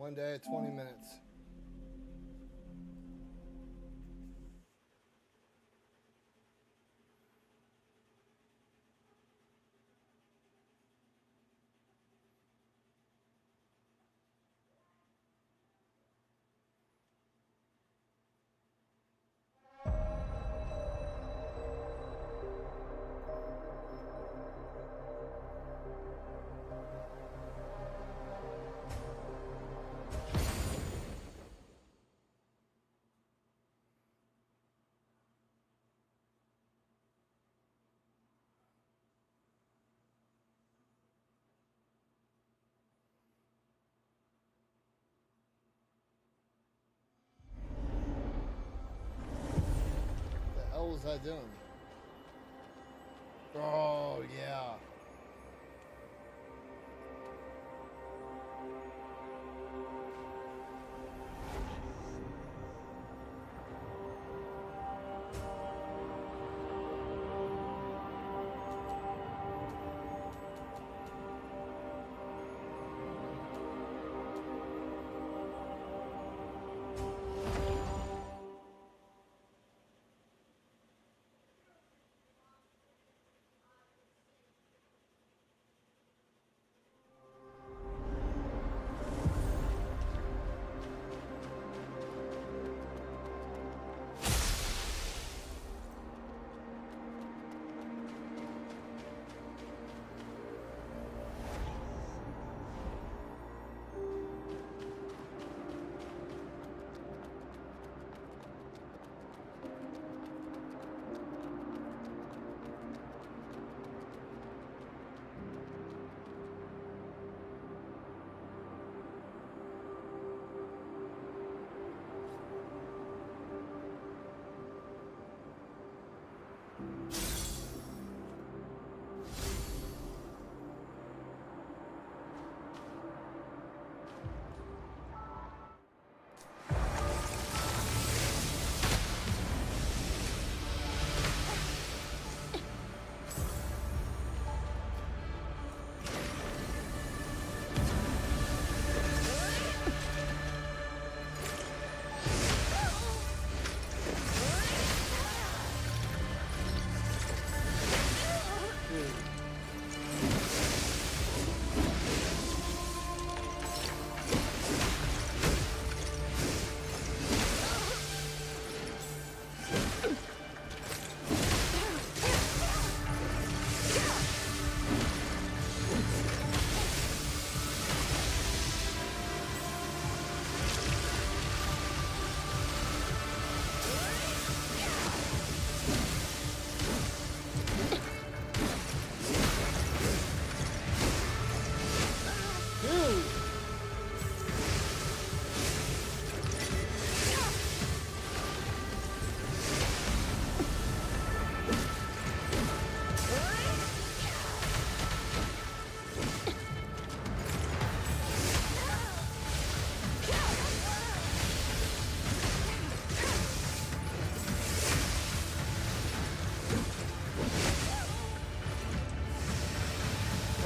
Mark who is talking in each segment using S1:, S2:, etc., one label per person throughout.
S1: One day, 20 minutes. The hell was I doing? Oh, yeah. Dude!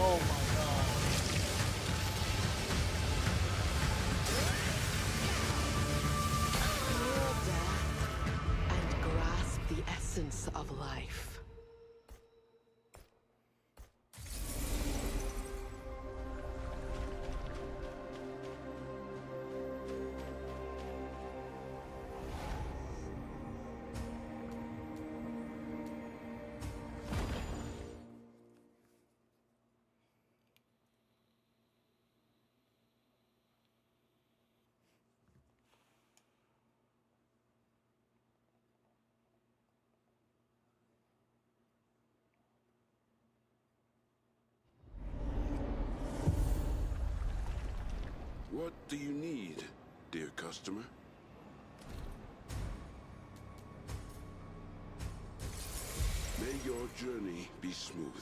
S1: Oh my god.
S2: And grasp the essence of life.
S3: What do you need, dear customer? May your journey be smooth.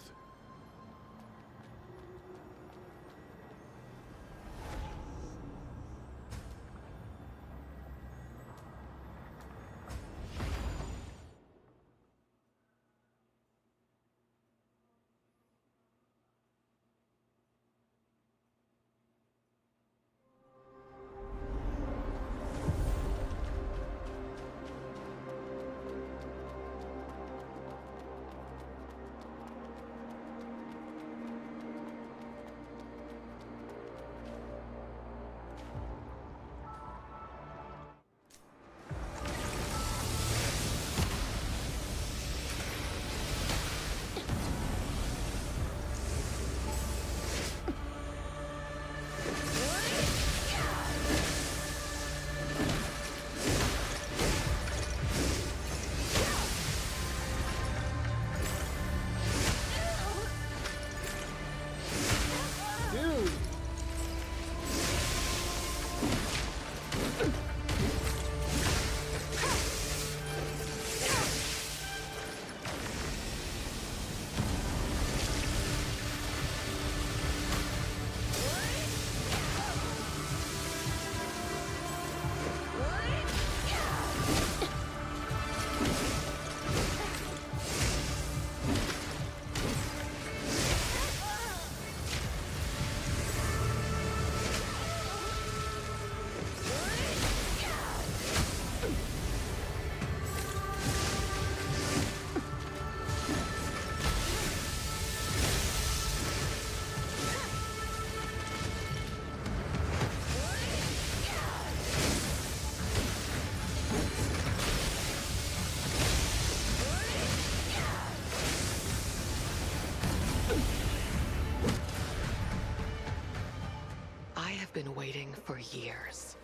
S2: I've been waiting for years.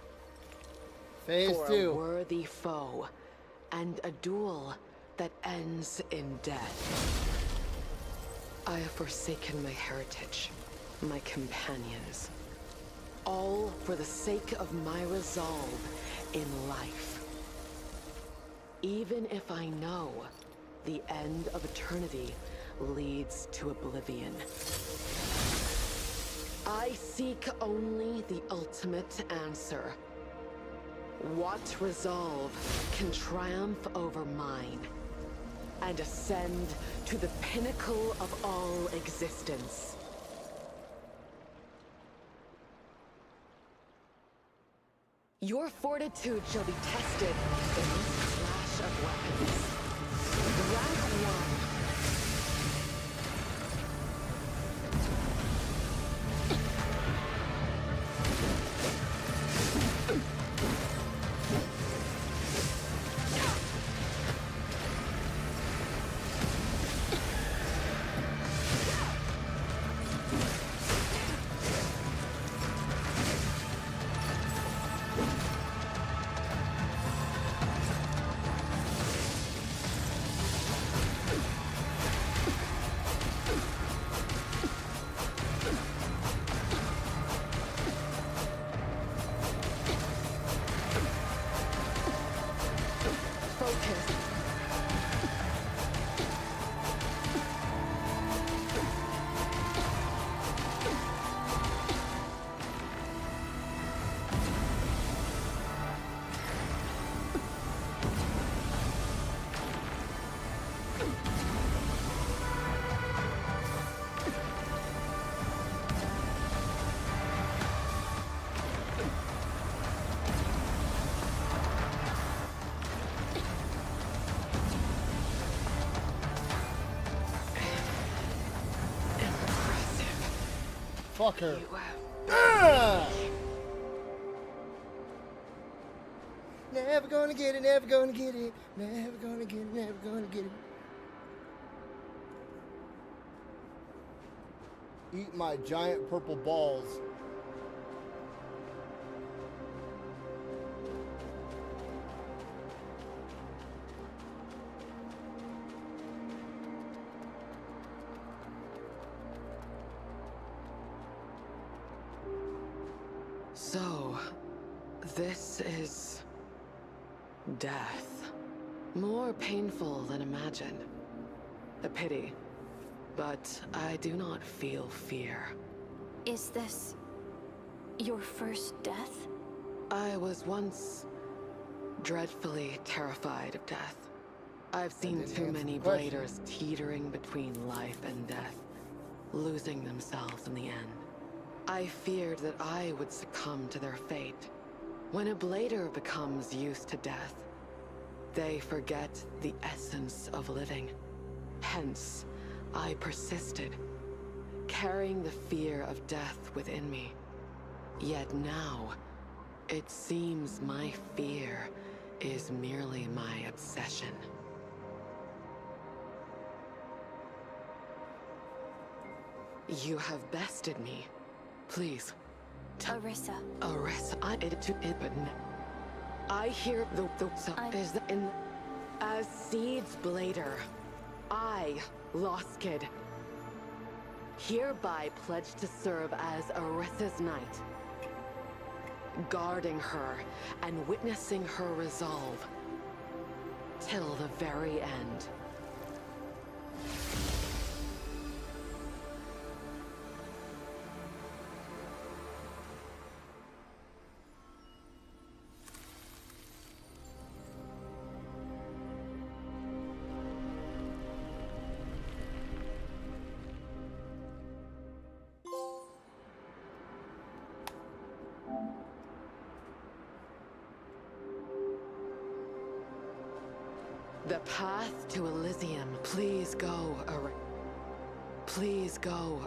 S1: Phase
S2: For a
S1: 2.
S2: worthy foe, and a duel that ends in death. I have forsaken my heritage, my companions, all for the sake of my resolve in life. Even if I know the end of eternity leads to oblivion. I seek only the ultimate answer. What resolve can triumph over mine and ascend to the pinnacle of all existence? Your fortitude shall be tested in this clash of weapons. Round 1.
S1: Fuck her.
S2: You have
S1: Ah! Never gonna get it, never gonna get it, never gonna get it, never gonna get it. Eat my giant purple balls.
S2: So, this is death. More painful than imagined. A pity, but I do not feel fear.
S4: Is this your first death?
S2: I was once dreadfully terrified of death. I've seen
S1: didn't
S2: too
S1: answer
S2: many
S1: the question.
S2: bladers teetering between life and death, losing themselves in the end. I feared that I would succumb to their fate. When a blader becomes used to death, they forget the essence of living. Hence, I persisted, carrying the fear of death within me. Yet now, it seems my fear is merely my obsession. You have bested me. Please.
S4: Arissa,
S2: Arrest. I hear the so is the, in as Seed's blader. I, Lost Kid, hereby pledge to serve as Arissa's knight, guarding her and witnessing her resolve till the very end. The path to Elysium. Please go, Please go,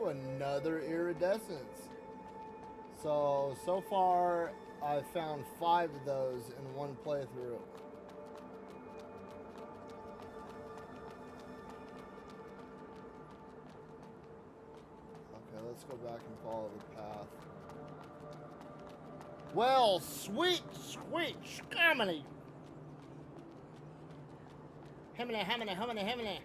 S1: another iridescence. So far, I've found 5 of those in one playthrough. Okay, let's go back and follow the path. Well, sweet scaminy. Hemina. Hamina.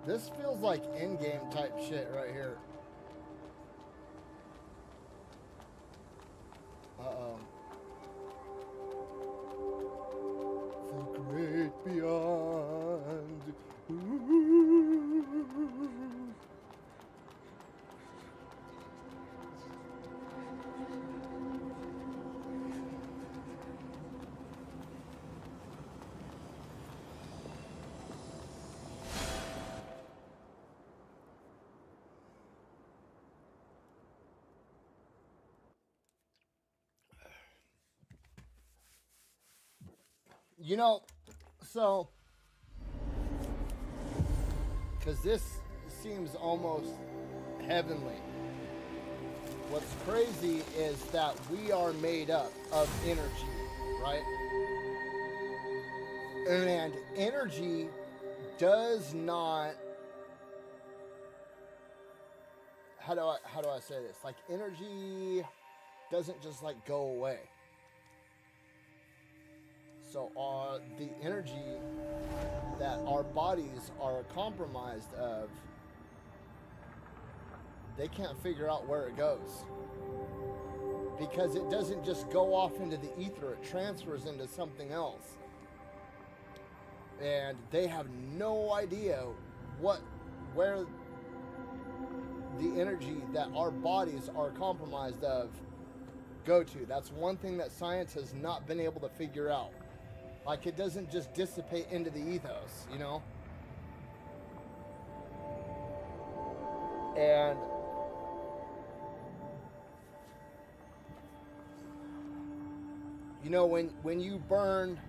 S1: This feels like in-game type shit right here. Uh-oh. The great beyond. Ooh. You know, so, because this seems almost heavenly. What's crazy is that we are made up of energy, right? And energy does not, how do I say this? Like, energy doesn't just like go away. So the energy that our bodies are compromised of, they can't figure out where it goes. Because it doesn't just go off into the ether, it transfers into something else. And they have no idea where the energy that our bodies are compromised of go to. That's one thing that science has not been able to figure out. Like, it doesn't just dissipate into the ethos, you know? And you know, when you burn,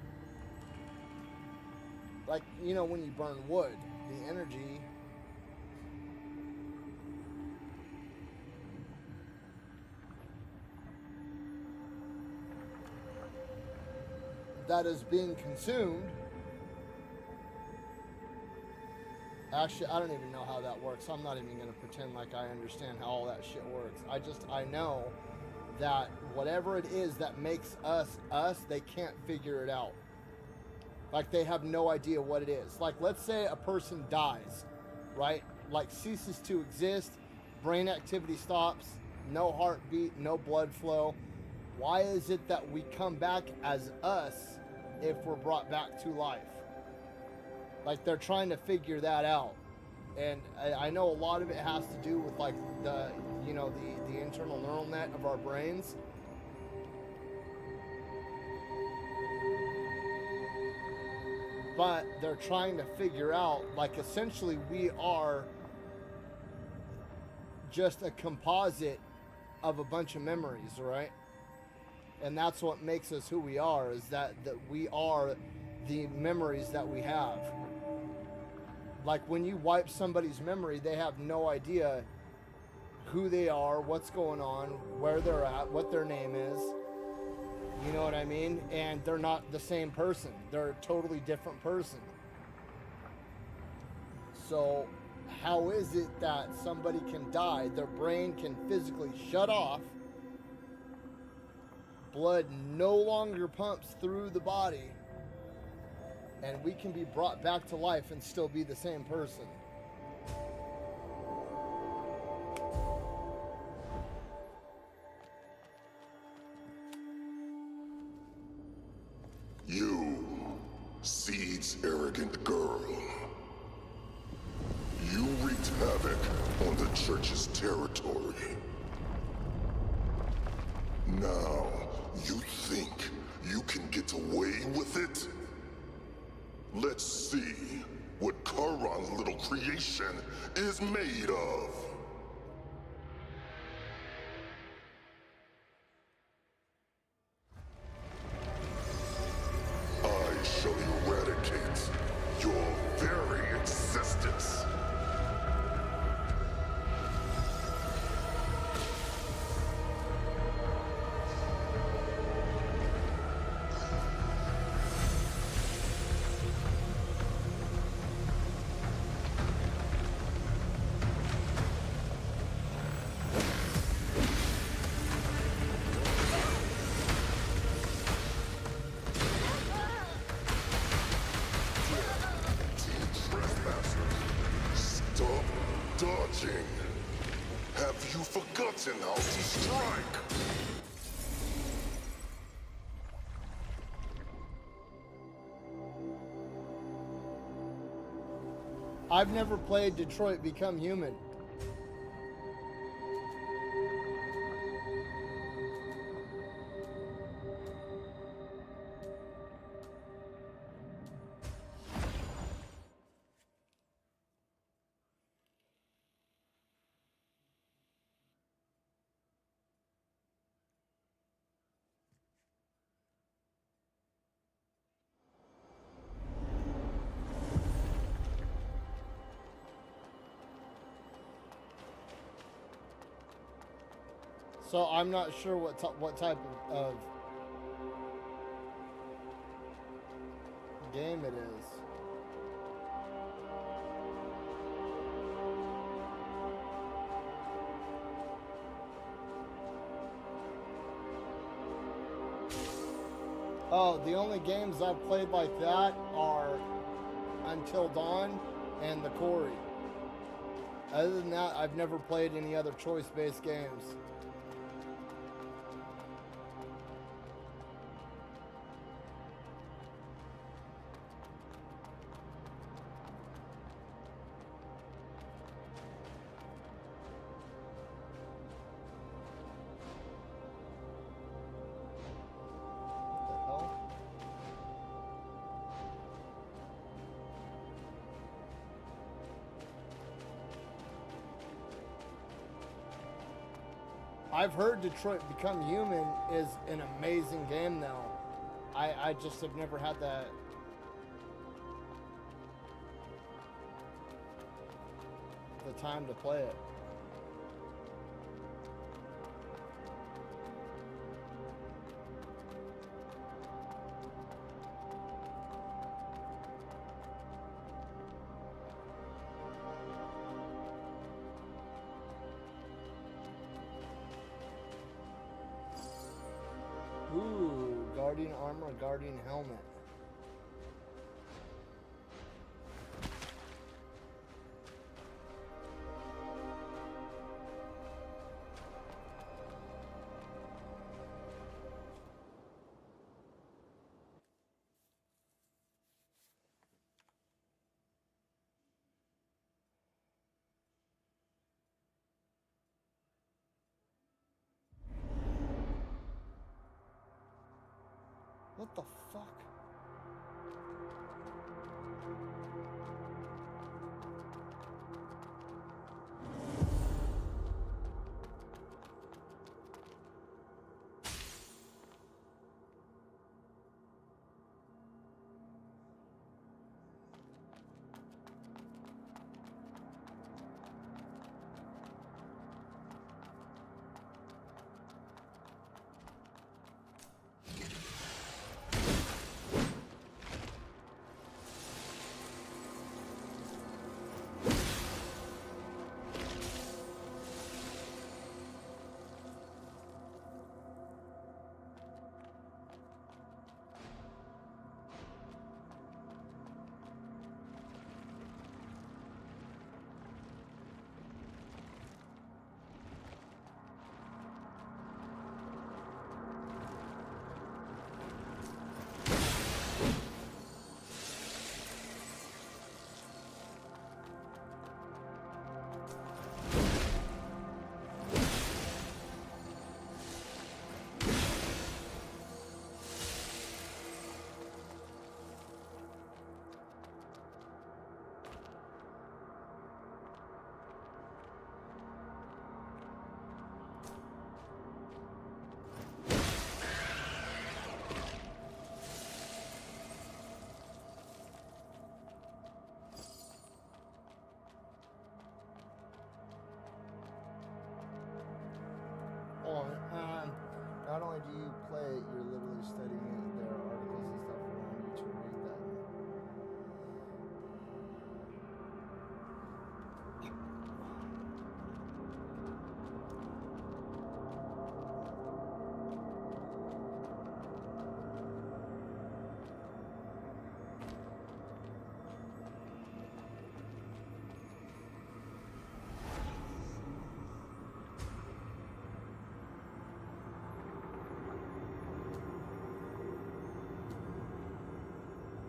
S1: like, you know, when you burn wood, the energy that is being consumed. Actually, I don't even know how that works. I'm not even going to pretend like I understand how all that shit works. I know that whatever it is that makes us, they can't figure it out. Like, they have no idea what it is. Like, let's say a person dies, right? Like, ceases to exist, brain activity stops, no heartbeat, no blood flow. Why is it that we come back as us if we're brought back to life? Like, they're trying to figure that out. And I know a lot of it has to do with, like, the, you know, the internal neural net of our brains. But they're trying to figure out, like, essentially we are just a composite of a bunch of memories, right? And that's what makes us who we are, is that we are the memories that we have. Like, when you wipe somebody's memory, they have no idea who they are, what's going on, where they're at, what their name is. You know what I mean? And they're not the same person. They're a totally different person. So how is it that somebody can die, their brain can physically shut off, blood no longer pumps through the body, and we can be brought back to life and still be the same person?
S3: You, Seed's arrogant girl.
S5: on the church's territory. Now, you think you can get away with it? Let's see what Charon's little creation is made of. I shall eradicate your very existence. Stop dodging. Have you forgotten how to strike?
S1: I've never played Detroit Become Human. So I'm not sure what type of game it is. Oh, the only games I've played like that are Until Dawn and The Quarry. Other than that, I've never played any other choice-based games. I've heard Detroit Become Human is an amazing game though. I just have never had the time to play it. Ooh, Guardian Armor, Guardian Helmet. What the fuck?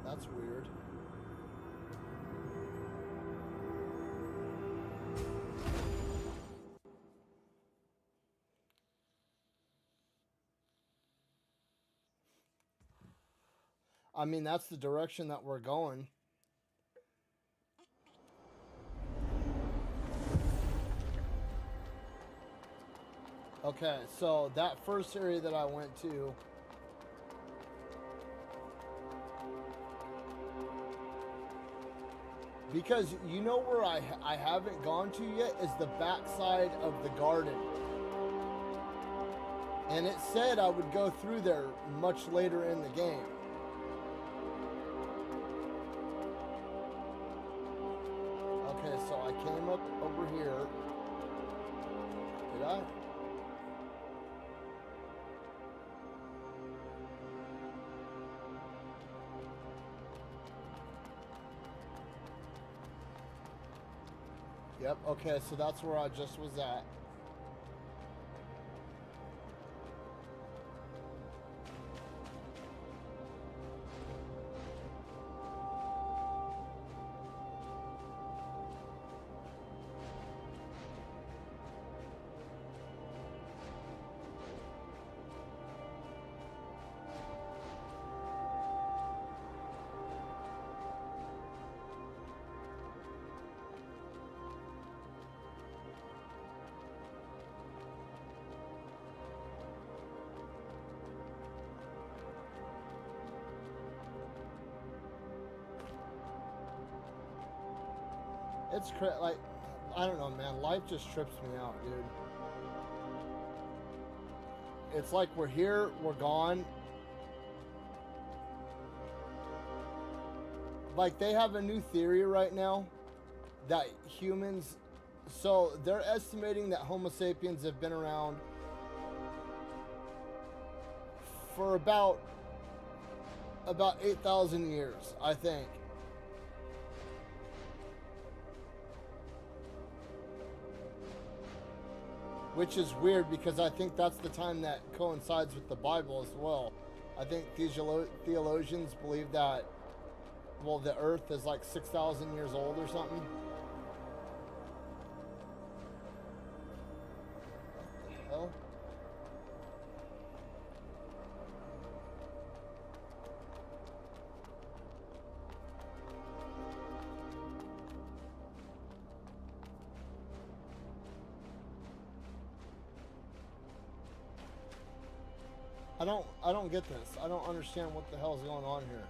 S1: That's weird. I mean, that's the direction that we're going. Okay, so that first area that I went to, because you know where I haven't gone to yet is the backside of the garden. And it said I would go through there much later in the game. Okay, so I came up over here. Did I? Yep, okay, so that's where I just was at. It's like, I don't know, man. Life just trips me out, dude. It's like we're here, we're gone. Like, they have a new theory right now that humans, so they're estimating that Homo sapiens have been around for about 8,000 years, I think. Which is weird because I think that's the time that coincides with the Bible as well. I think theologians believe that, well, the earth is like 6,000 years old or something. What the hell? I don't get this. I don't understand what the hell's going on here.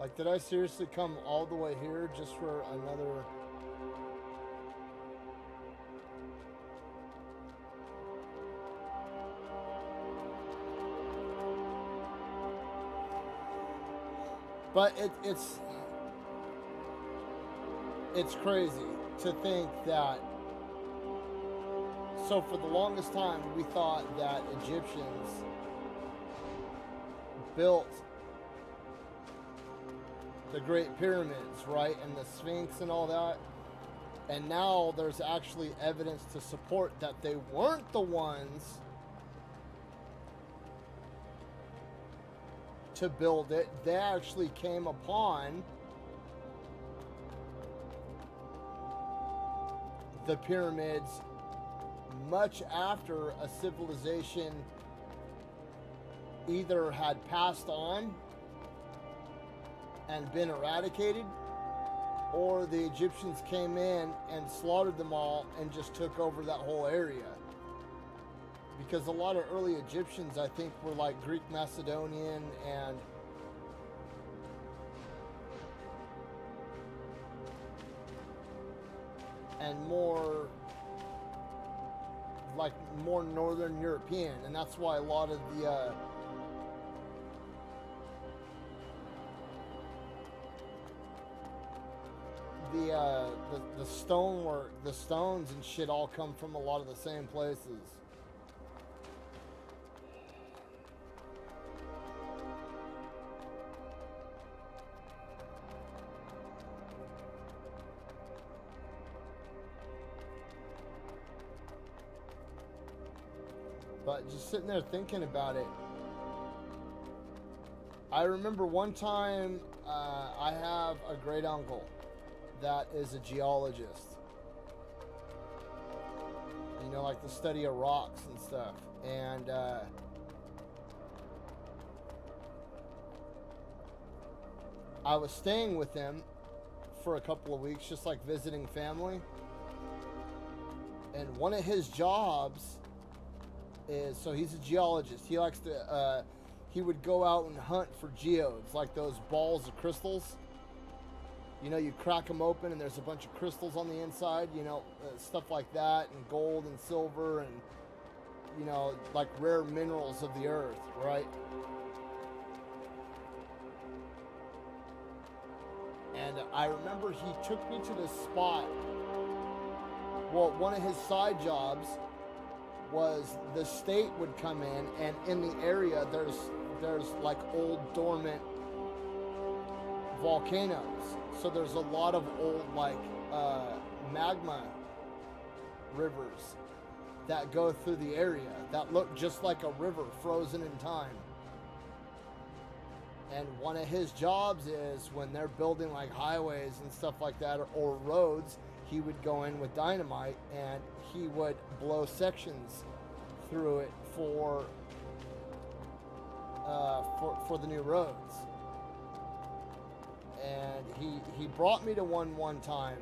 S1: Like, did I seriously come all the way here just for another... But it's crazy to think that. So for the longest time, we thought that Egyptians built the Great Pyramids, right? And the Sphinx and all that. And now there's actually evidence to support that they weren't the ones to build it. They actually came upon the pyramids much after a civilization either had passed on and been eradicated, or the Egyptians came in and slaughtered them all and just took over that whole area. Because a lot of early Egyptians, I think, were like Greek Macedonian and more like more Northern European, and that's why a lot of the stonework, the stones and shit all come from a lot of the same places. But just sitting there thinking about it, I remember one time I have a great uncle that is a geologist. You know, like the study of rocks and stuff. And I was staying with him for a couple of weeks, just like visiting family. And one of his jobs is, so he's a geologist. He likes to, he would go out and hunt for geodes, like those balls of crystals. You know, you crack them open and there's a bunch of crystals on the inside, you know, stuff like that, and gold and silver and, you know, like rare minerals of the earth, right? And I remember he took me to this spot. Well, one of his side jobs was the state would come in, and in the area there's like old dormant volcanoes. So there's a lot of old like magma rivers that go through the area that look just like a river frozen in time. And one of his jobs is when they're building like highways and stuff like that, or roads, he would go in with dynamite and he would blow sections through it for the new roads. And he brought me to one time.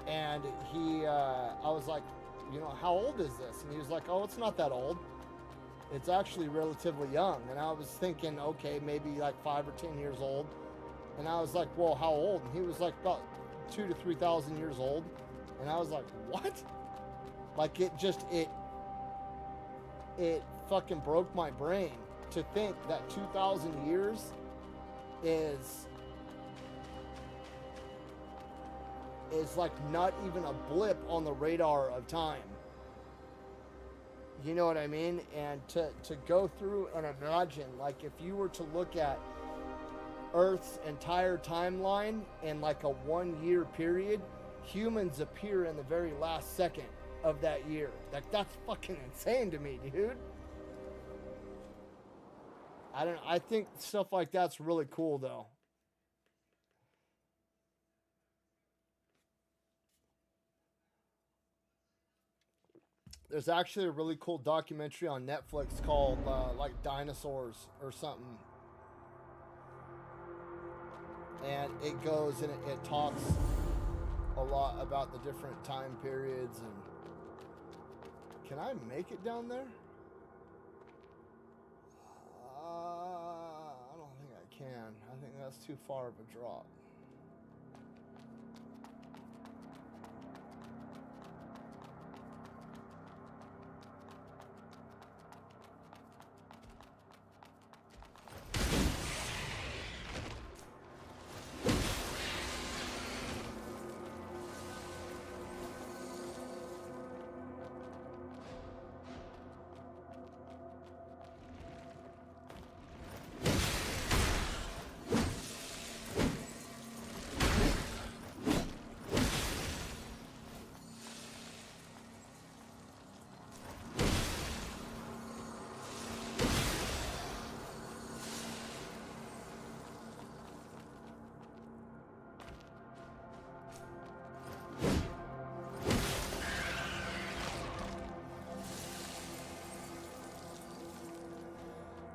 S1: And I was like, you know, how old is this? And he was like, oh, it's not that old. It's actually relatively young. And I was thinking, okay, maybe like 5 or 10 years old. And I was like, well, how old? And he was like, about 2,000 to 3,000 years old. And I was like, what? Like it fucking broke my brain to think that 2,000 years is like not even a blip on the radar of time. You know what I mean? And to go through and imagine, like if you were to look at Earth's entire timeline in like a 1 year period, humans appear in the very last second of that year. Like that's fucking insane to me, dude. I think stuff like that's really cool though. There's actually a really cool documentary on Netflix called like Dinosaurs or something. And it goes and it talks a lot about the different time periods. And can I make it down there? I don't think I can. I think that's too far of a drop.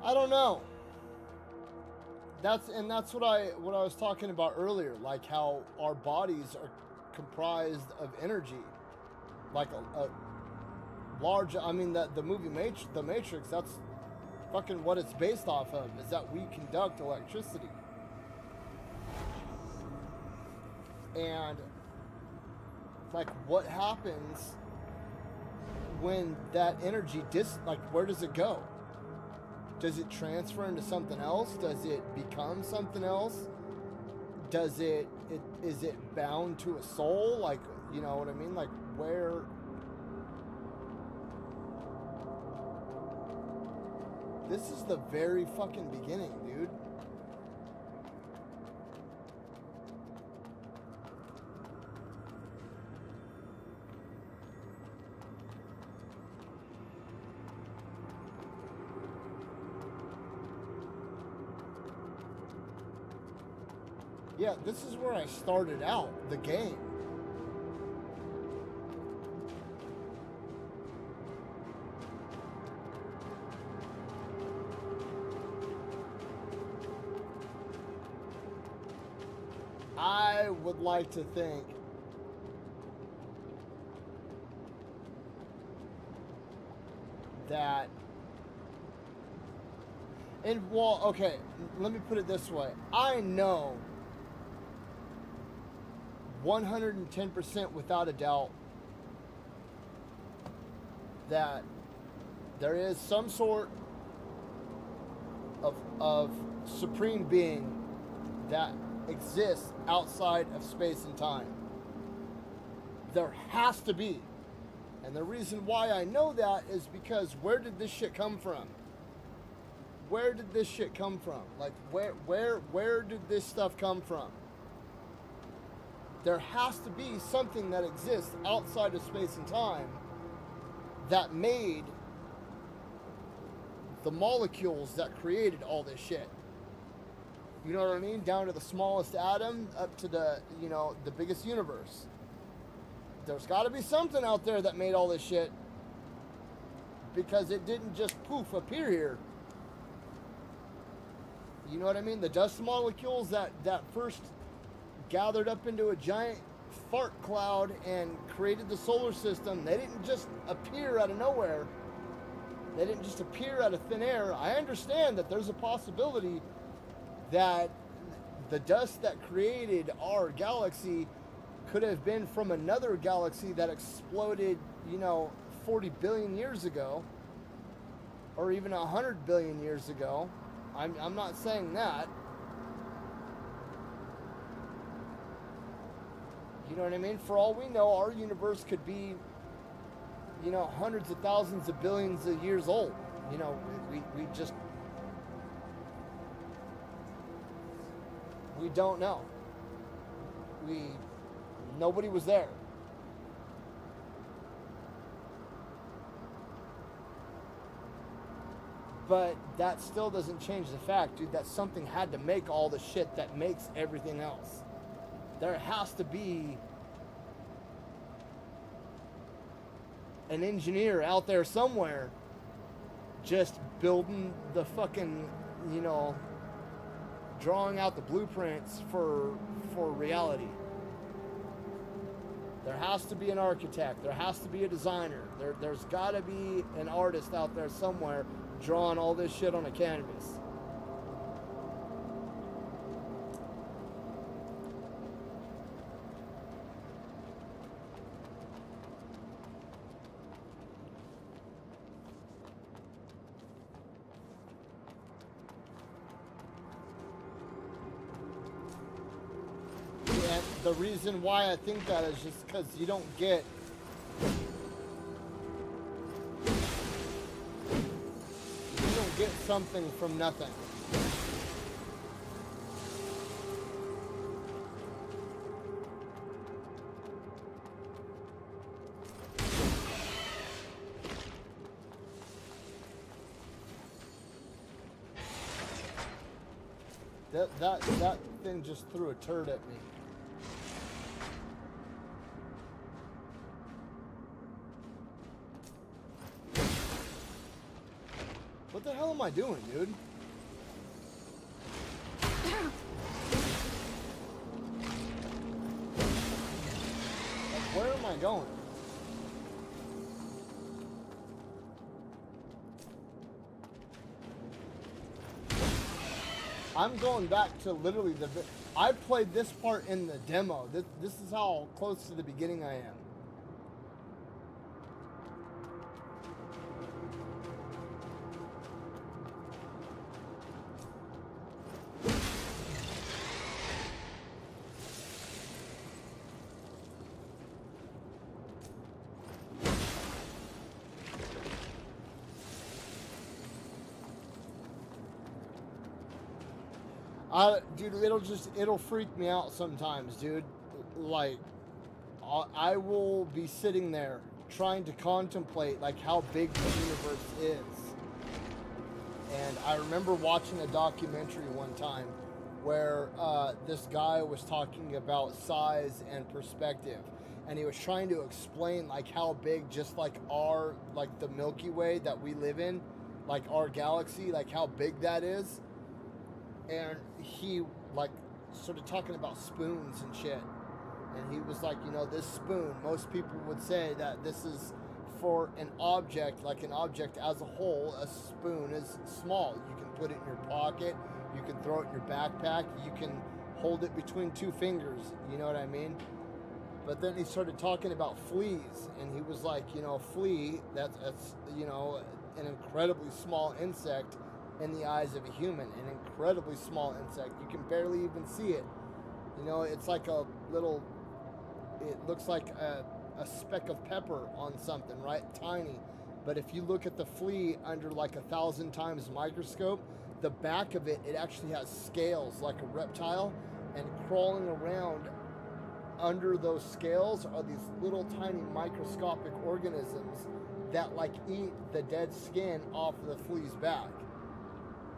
S1: I don't know. That's what I was talking about earlier, like how our bodies are comprised of energy, like a large. I mean, the movie The Matrix. That's fucking what it's based off of. Is that we conduct electricity, and like what happens when that energy where does it go? Does it transfer into something else? Does it become something else? Is it bound to a soul? Like, you know what I mean? Like where? This is the very fucking beginning, dude. Yeah, this is where I started out the game. I would like to think that, and well, okay, let me put it this way. I know 110% without a doubt that there is some sort of supreme being that exists outside of space and time. There has to be. And the reason why I know that is because where did this shit come from? Where did this shit come from? Like where did this stuff come from? There has to be something that exists outside of space and time that made the molecules that created all this shit. You know what I mean? Down to the smallest atom, up to the, you know, the biggest universe. There's got to be something out there that made all this shit, because it didn't just poof appear here. You know what I mean? The dust molecules that first gathered up into a giant fart cloud and created the solar system, they didn't just appear out of nowhere. They didn't just appear out of thin air. I understand that there's a possibility that the dust that created our galaxy could have been from another galaxy that exploded, you know, 40 billion years ago, or even 100 billion years ago. I'm not saying that. You know what I mean? For all we know, our universe could be, you know, hundreds of thousands of billions of years old. You know, we just... we don't know. Nobody was there. But that still doesn't change the fact, dude, that something had to make all the shit that makes everything else. There has to be an engineer out there somewhere just building the fucking, you know, drawing out the blueprints for reality. There has to be an architect. There has to be a designer. There's got to be an artist out there somewhere drawing all this shit on a canvas. And the reason why I think that is just because you don't get something from nothing. That thing just threw a turd at me. What the hell am I doing, dude? Like, where am I going? I'm going back to literally I played this part in the demo. This is how close to the beginning I am. Dude, it'll freak me out sometimes, dude. Like, I will be sitting there trying to contemplate, like, how big the universe is. And I remember watching a documentary one time where this guy was talking about size and perspective, and he was trying to explain like how big, just like our, like the Milky Way that we live in, like our galaxy, like how big that is. And he like started talking about spoons and shit, and he was like, you know, this spoon, most people would say that this is for an object, like an object as a whole. A spoon is small. You can put it in your pocket, you can throw it in your backpack, you can hold it between two fingers, you know what I mean? But then he started talking about fleas, and he was like, you know, a flea, that's you know, an incredibly small insect in the eyes of a human, an incredibly small insect. You can barely even see it. You know, it's like a little, it looks like a speck of pepper on something, right? Tiny. But if you look at the flea under like 1,000 times microscope, the back of it, it actually has scales like a reptile, and crawling around under those scales are these little tiny microscopic organisms that like eat the dead skin off of the flea's back.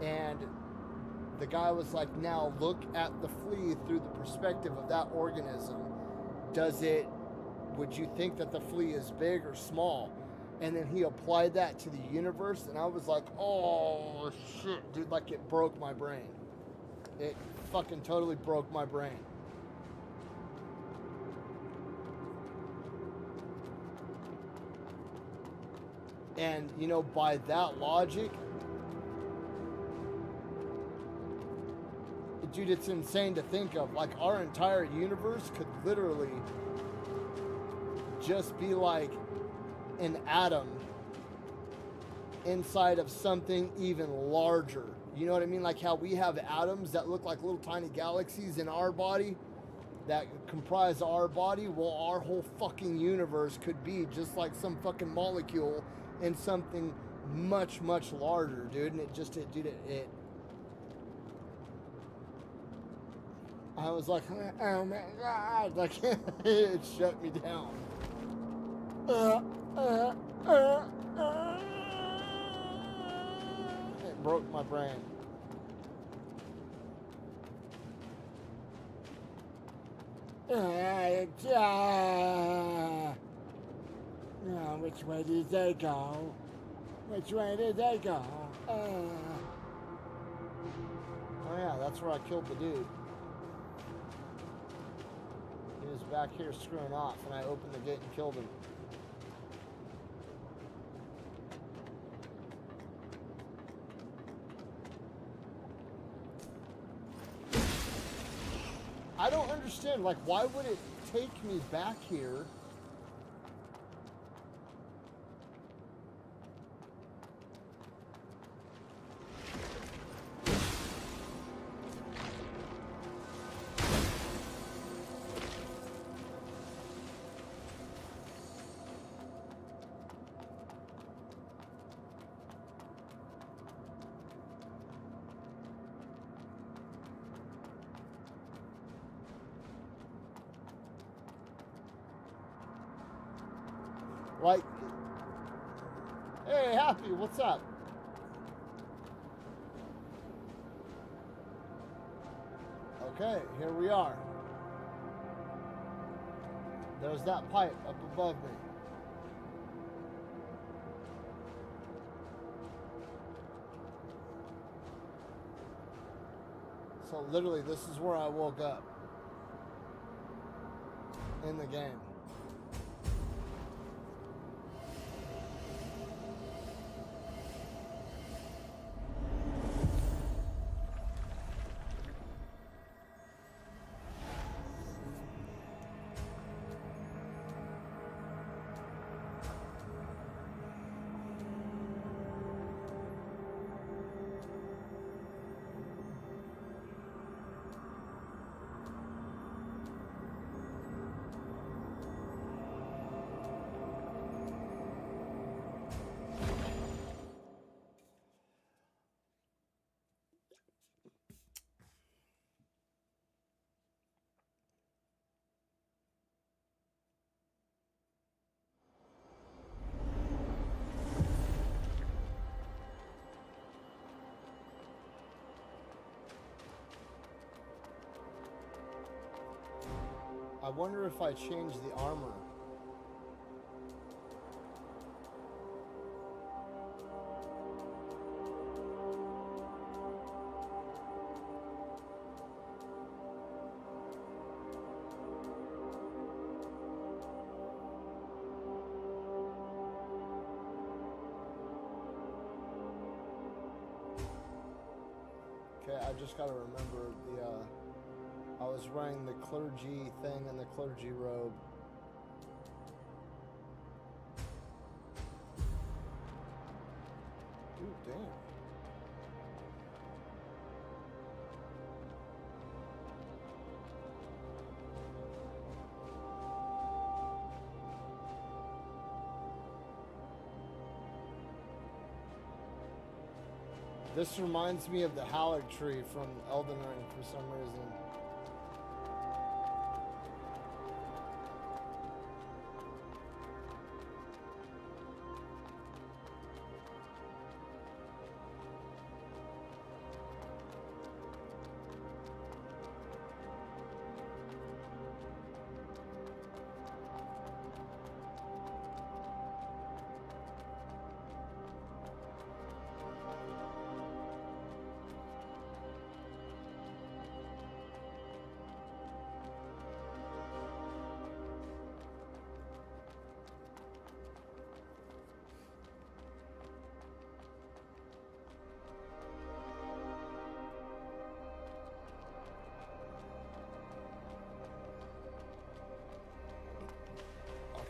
S1: And the guy was like, now look at the flea through the perspective of that organism. Would you think that the flea is big or small? And then he applied that to the universe, and I was like, oh shit, dude, like it broke my brain. It fucking totally broke my brain. And, you know, by that logic, dude, it's insane to think of. Like, our entire universe could literally just be like an atom inside of something even larger. You know what I mean? Like how we have atoms that look like little tiny galaxies in our body that comprise our body. Well, our whole fucking universe could be just like some fucking molecule in something much, much larger, dude. And it I was like, oh my God, like, it shut me down. It broke my brain. No, which way did they go? Which way did they go? Oh yeah, that's where I killed the dude. He was back here screwing off, and I opened the gate and killed him. I don't understand, like, why would it take me back here? Like, hey, Happy, what's up? Okay, here we are. There's that pipe up above me. So literally, this is where I woke up in the game. I wonder if I change the armor. Okay, I just gotta remember I was wearing the clergy thing and the clergy robe. Ooh, damn. This reminds me of the Halleck tree from Elden Ring for some reason.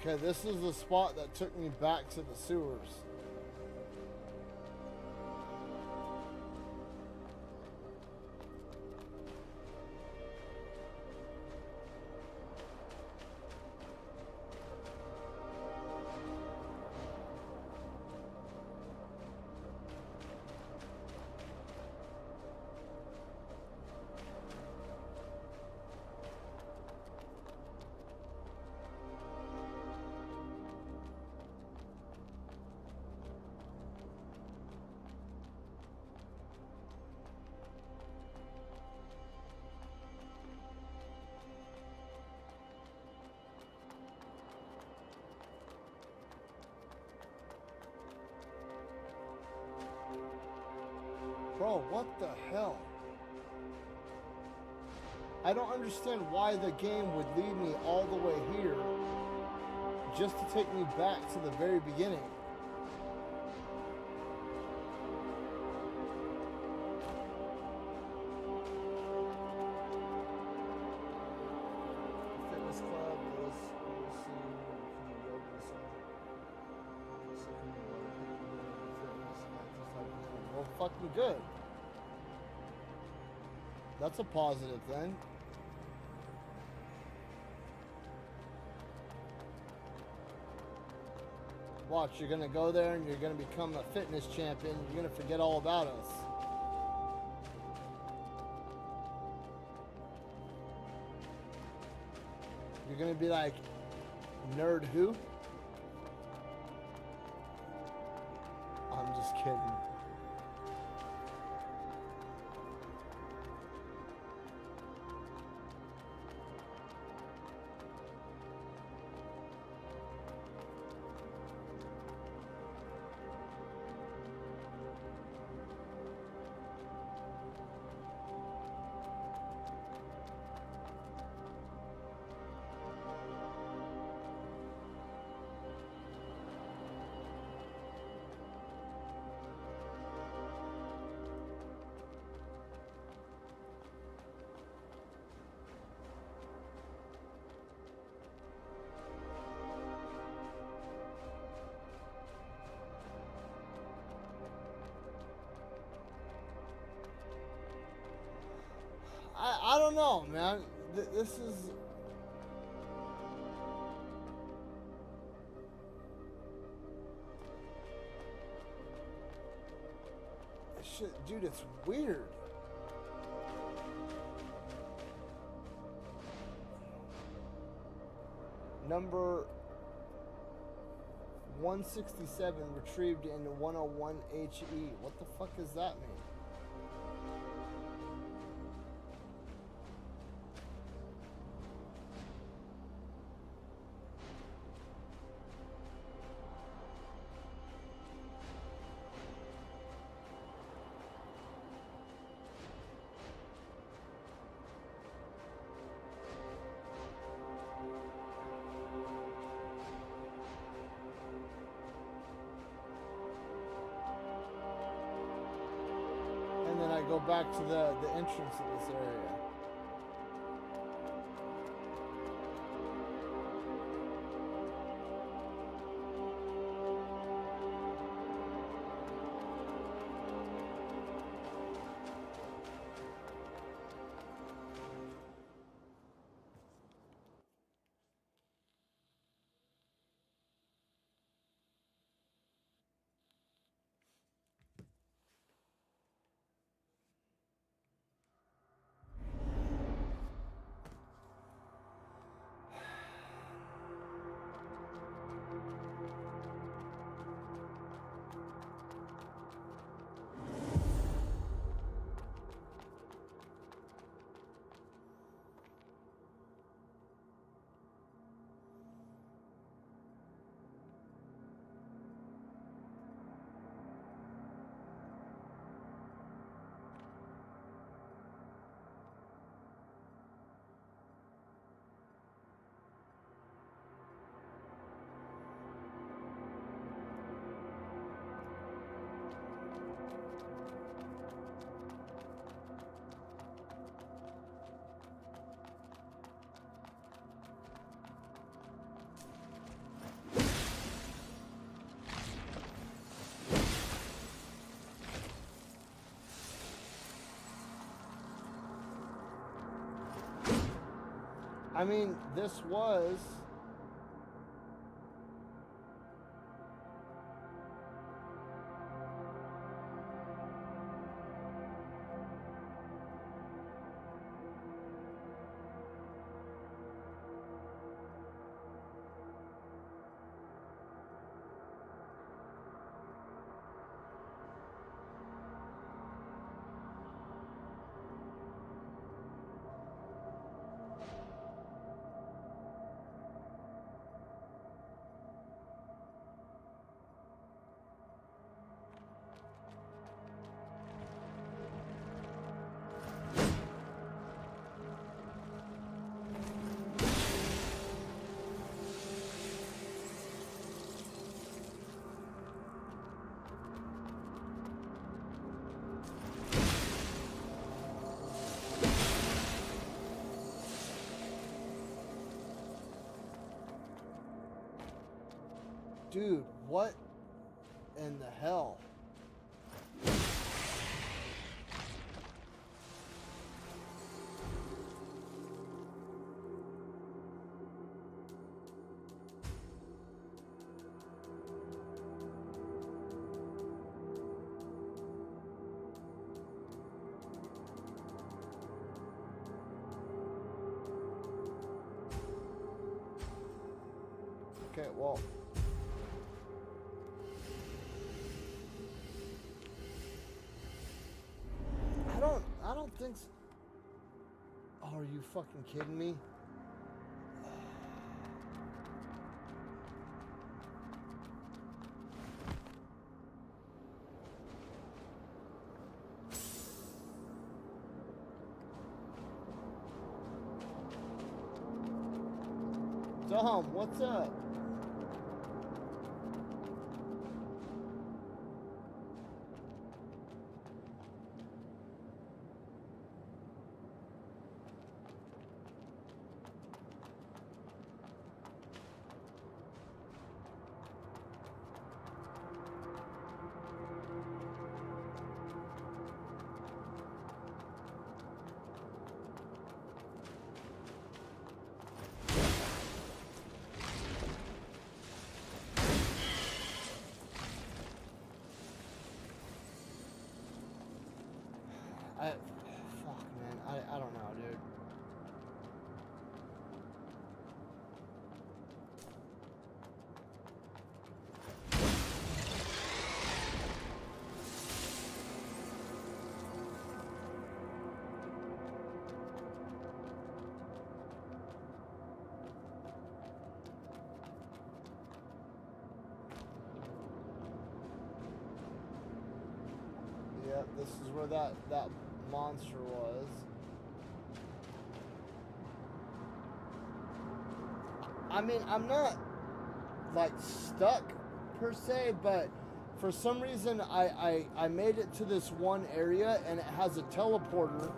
S1: Okay, this is the spot that took me back to the sewers. Bro, what the hell? I don't understand why the game would lead me all the way here just to take me back to the very beginning. Fitness club, let's see, well, fucking good. That's a positive then. Watch, you're gonna go there and you're gonna become a fitness champion. You're gonna forget all about us. You're gonna be like, nerd who? I'm just kidding. I don't know, man. This is... Shit, dude, it's weird. Number 167 retrieved into 101 HE. What the fuck does that mean? go back to the entrance of this area. I mean, this was... Dude, what in the hell? Okay, well... I don't think so. Oh, are you fucking kidding me? Dom, what's up? Fuck, man. I don't know, dude. Yep, this is where that monster was. I mean, I'm not like stuck per se, but for some reason, I made it to this one area, and it has a teleporter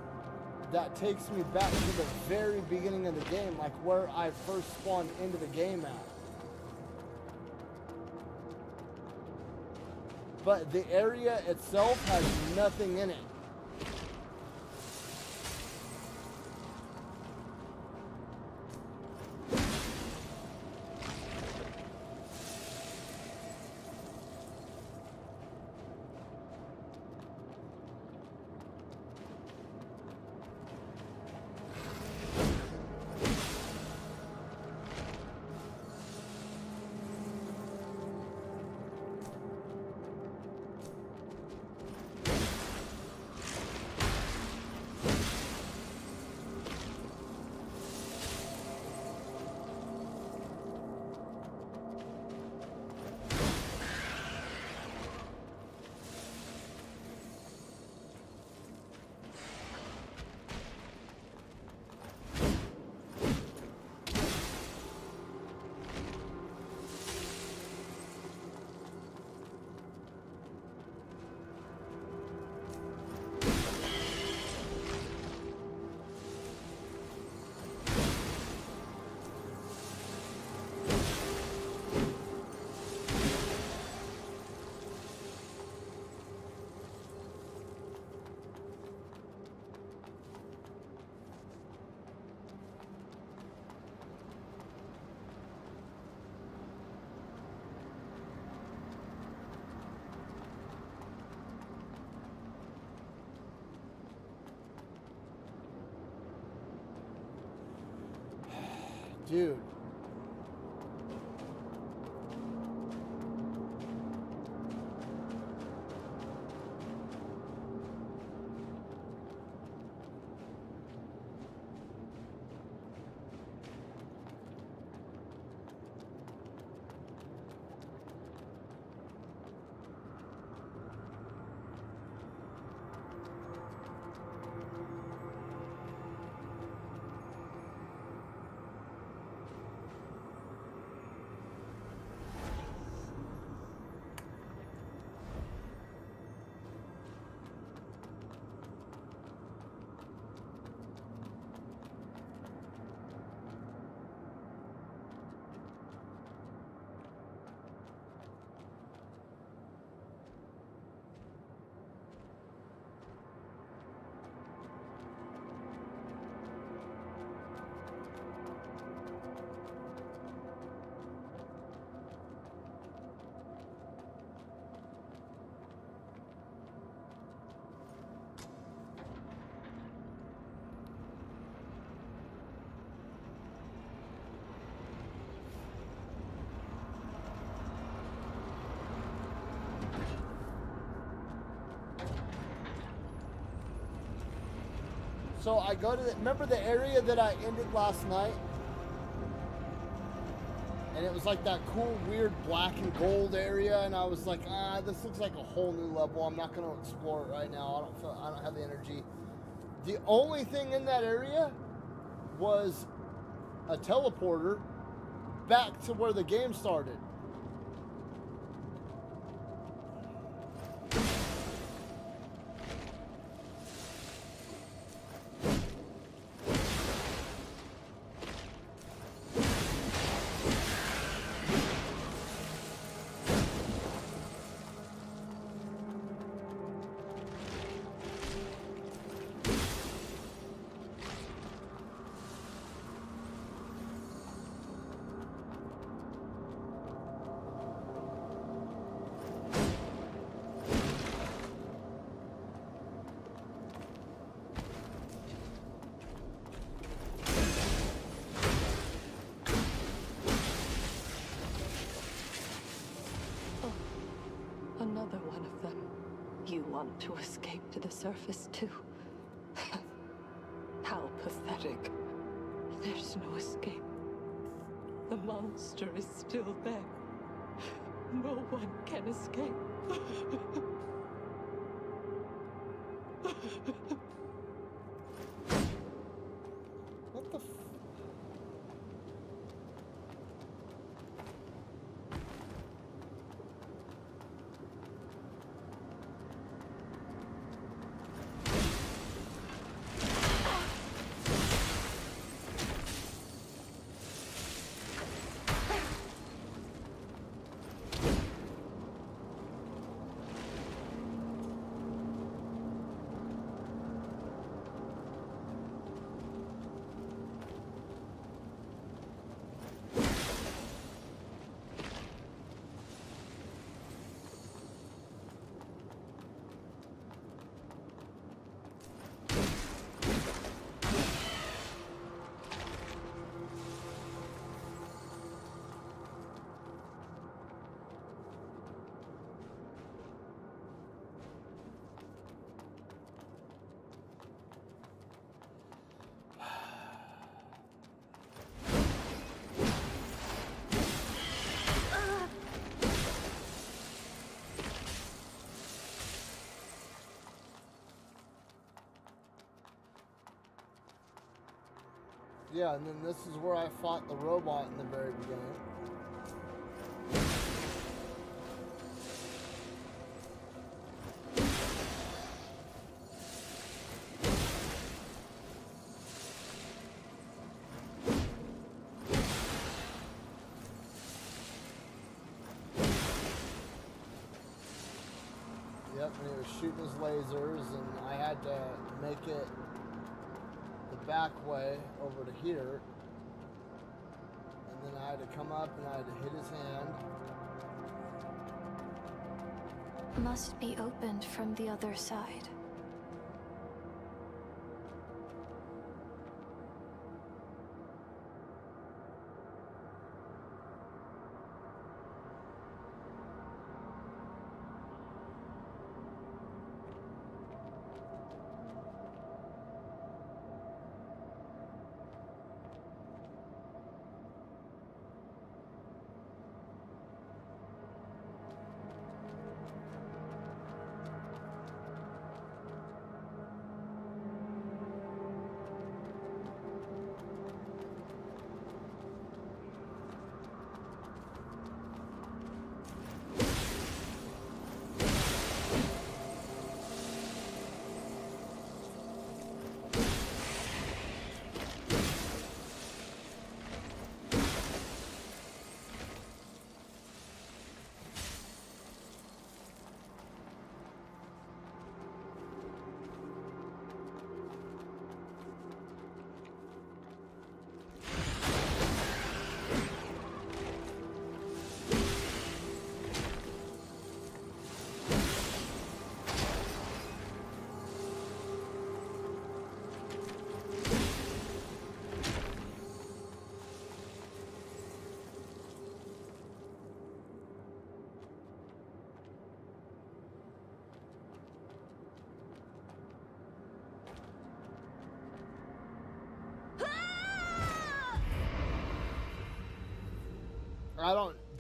S1: that takes me back to the very beginning of the game, like where I first spawned into the game at. But the area itself has nothing in it. Dude. So I go to the, remember the area that I ended last night? And it was like that cool, weird black and gold area, and I was like, this looks like a whole new level. I'm not going to explore it right now. I don't have the energy. The only thing in that area was a teleporter back to where the game started.
S6: Another one of them. You want to escape to the surface too? How pathetic. There's no escape. The monster is still there. No one can escape.
S1: What the f... Yeah, and then this is where I fought the robot in the very beginning. Yep, and he was shooting his lasers, and I had to make it the back way over to here. And then I had to come up and I had to hit his hand.
S4: Must be opened from the other side.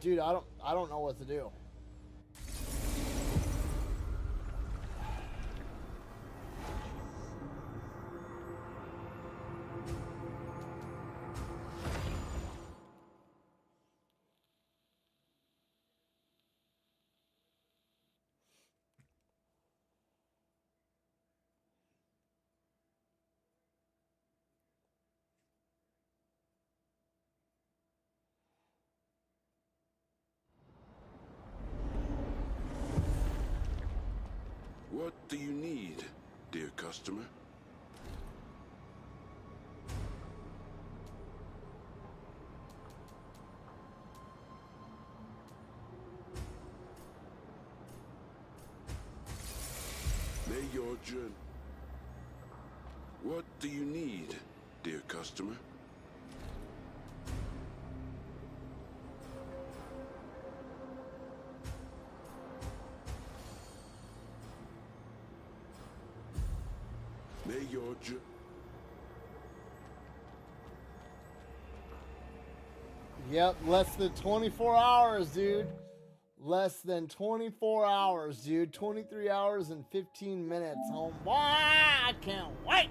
S1: Dude, I don't know what to do.
S3: What do you need, dear customer? May your journey... What do you need, dear customer? May your journey...
S1: Yep, less than 24 hours, dude. Less than 24 hours, dude. 23 hours and 15 minutes. Oh, boy, I can't wait.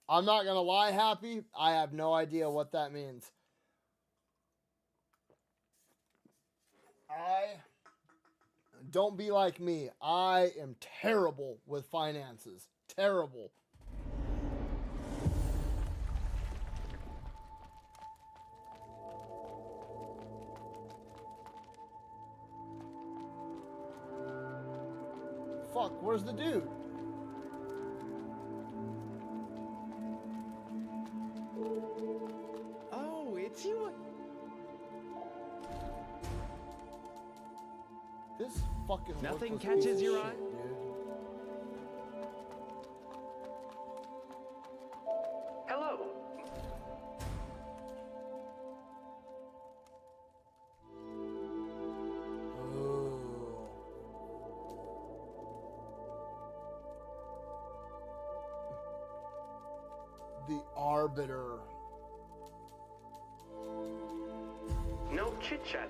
S1: I'm not gonna lie, Happy. I have no idea what that means. Don't be like me. I am terrible with finances. Terrible. Fuck, where's the dude?
S7: Oh, it's you.
S1: This fucking
S7: Nothing
S1: worthless
S7: catches
S1: piece of
S7: your
S1: shit,
S7: eye?
S1: dude.
S7: Hello.
S1: Ooh. The Arbiter.
S7: No chit chat.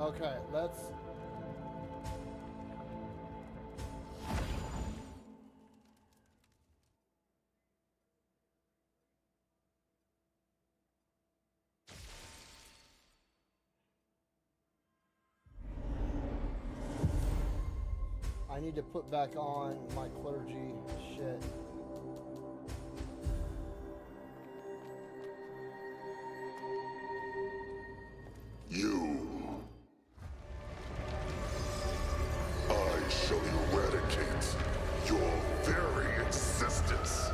S1: Okay, let's... I need to put back on my clergy shit.
S5: You. I shall eradicate your very existence.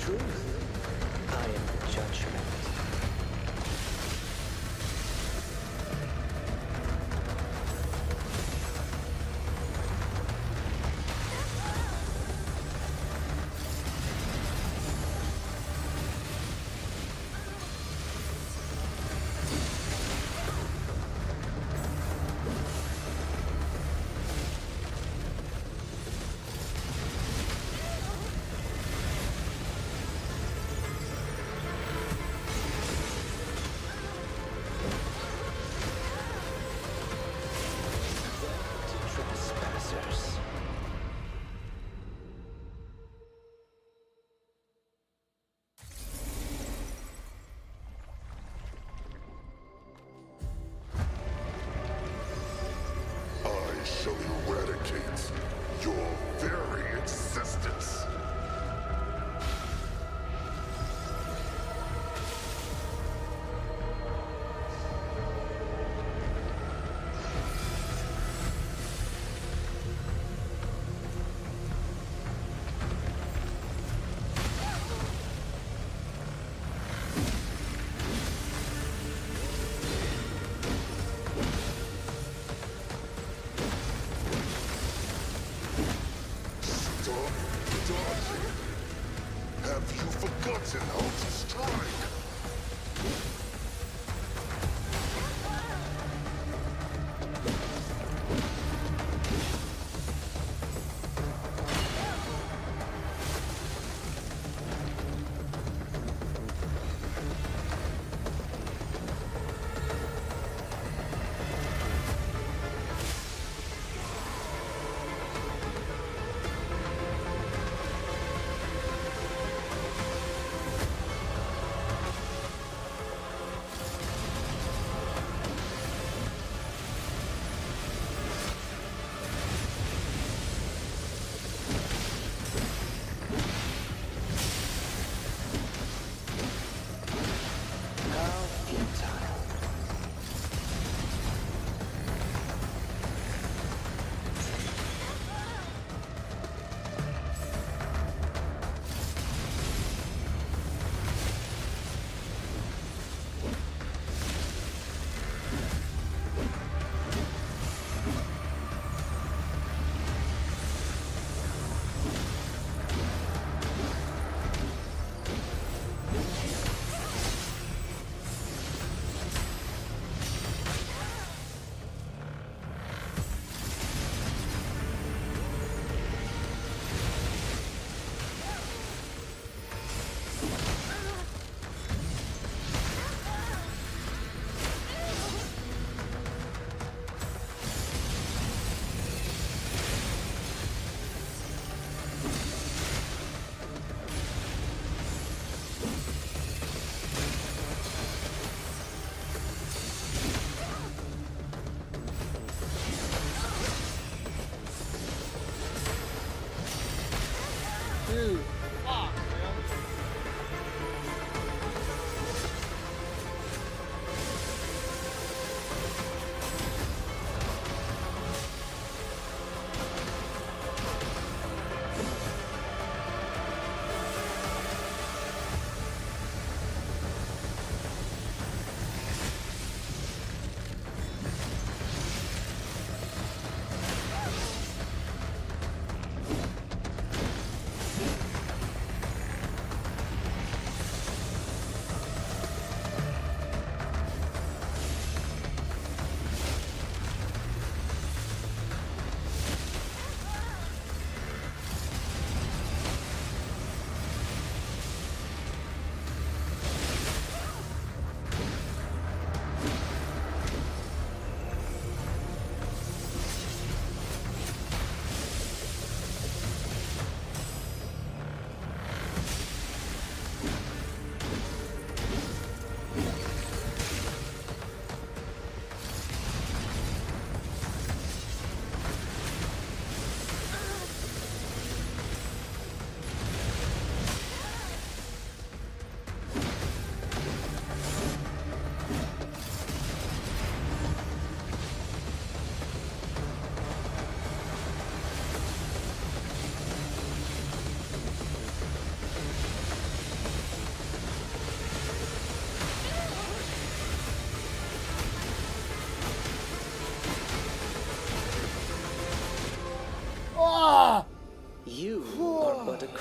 S8: truth. I am the judgment. Trespassers.
S5: I shall eradicate your very existence. Stop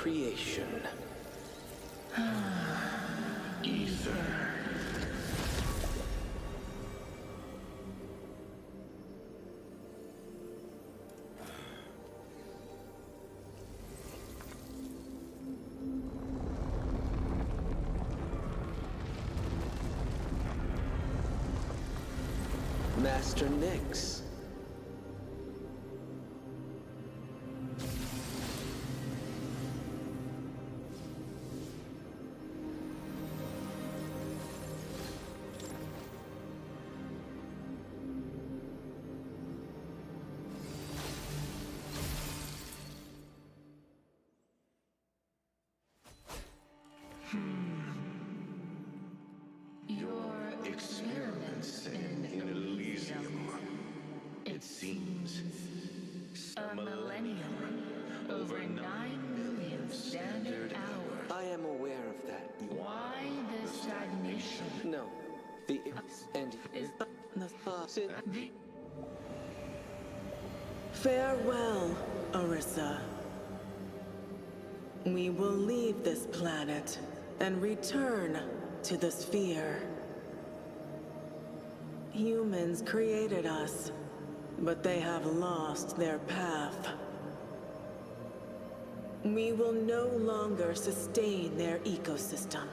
S8: creation.
S3: Ether.
S8: Master Nyx.
S9: Your experiments in Elysium. It seems a millennium, over 9 million standard hours.
S8: I am aware of that.
S9: Why the stagnation?
S8: No. The and
S9: Is
S10: Farewell, Orisa. We will leave this planet and return to the sphere. Humans created us, but they have lost their path. We will no longer sustain their ecosystem.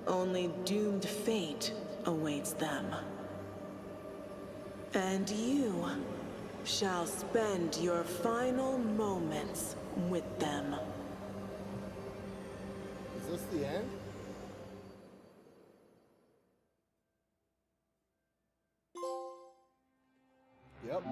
S10: Only doomed fate awaits them. And you shall spend your final moments with them.
S1: Is this the end? Yep.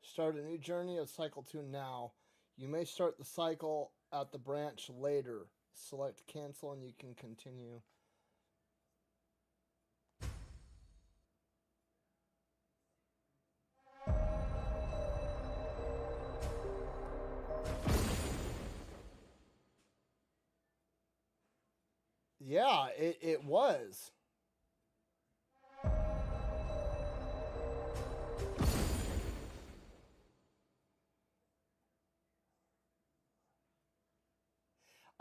S1: Start a new journey of Cycle 2 now. You may start the cycle at the branch later. Select cancel and you can continue. Yeah, it was.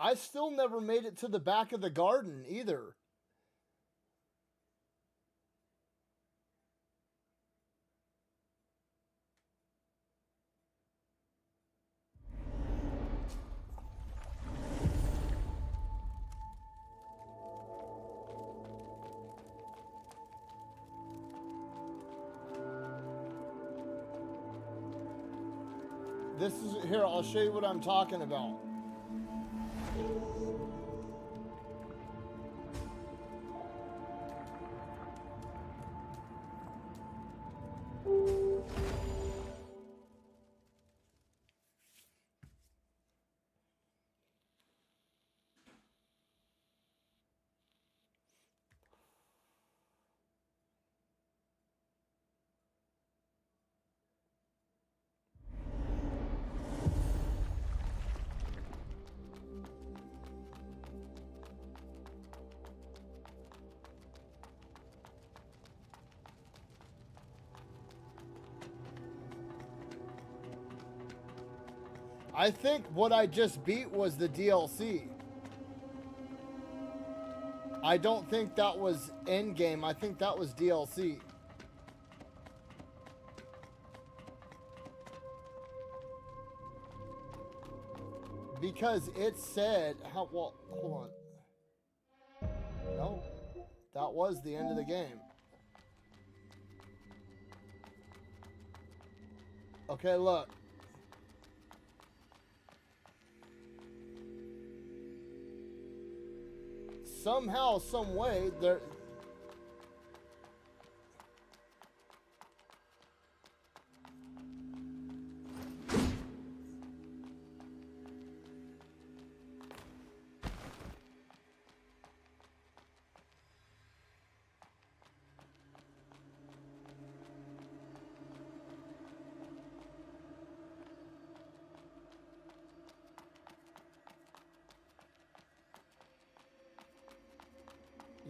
S1: I still never made it to the back of the garden either. This is, here, I'll show you what I'm talking about. I think what I just beat was the DLC. I don't think that was endgame. I think that was DLC. Because it said, how, well, hold on. No, that was the end of the game. Okay, look. Somehow, some way, there...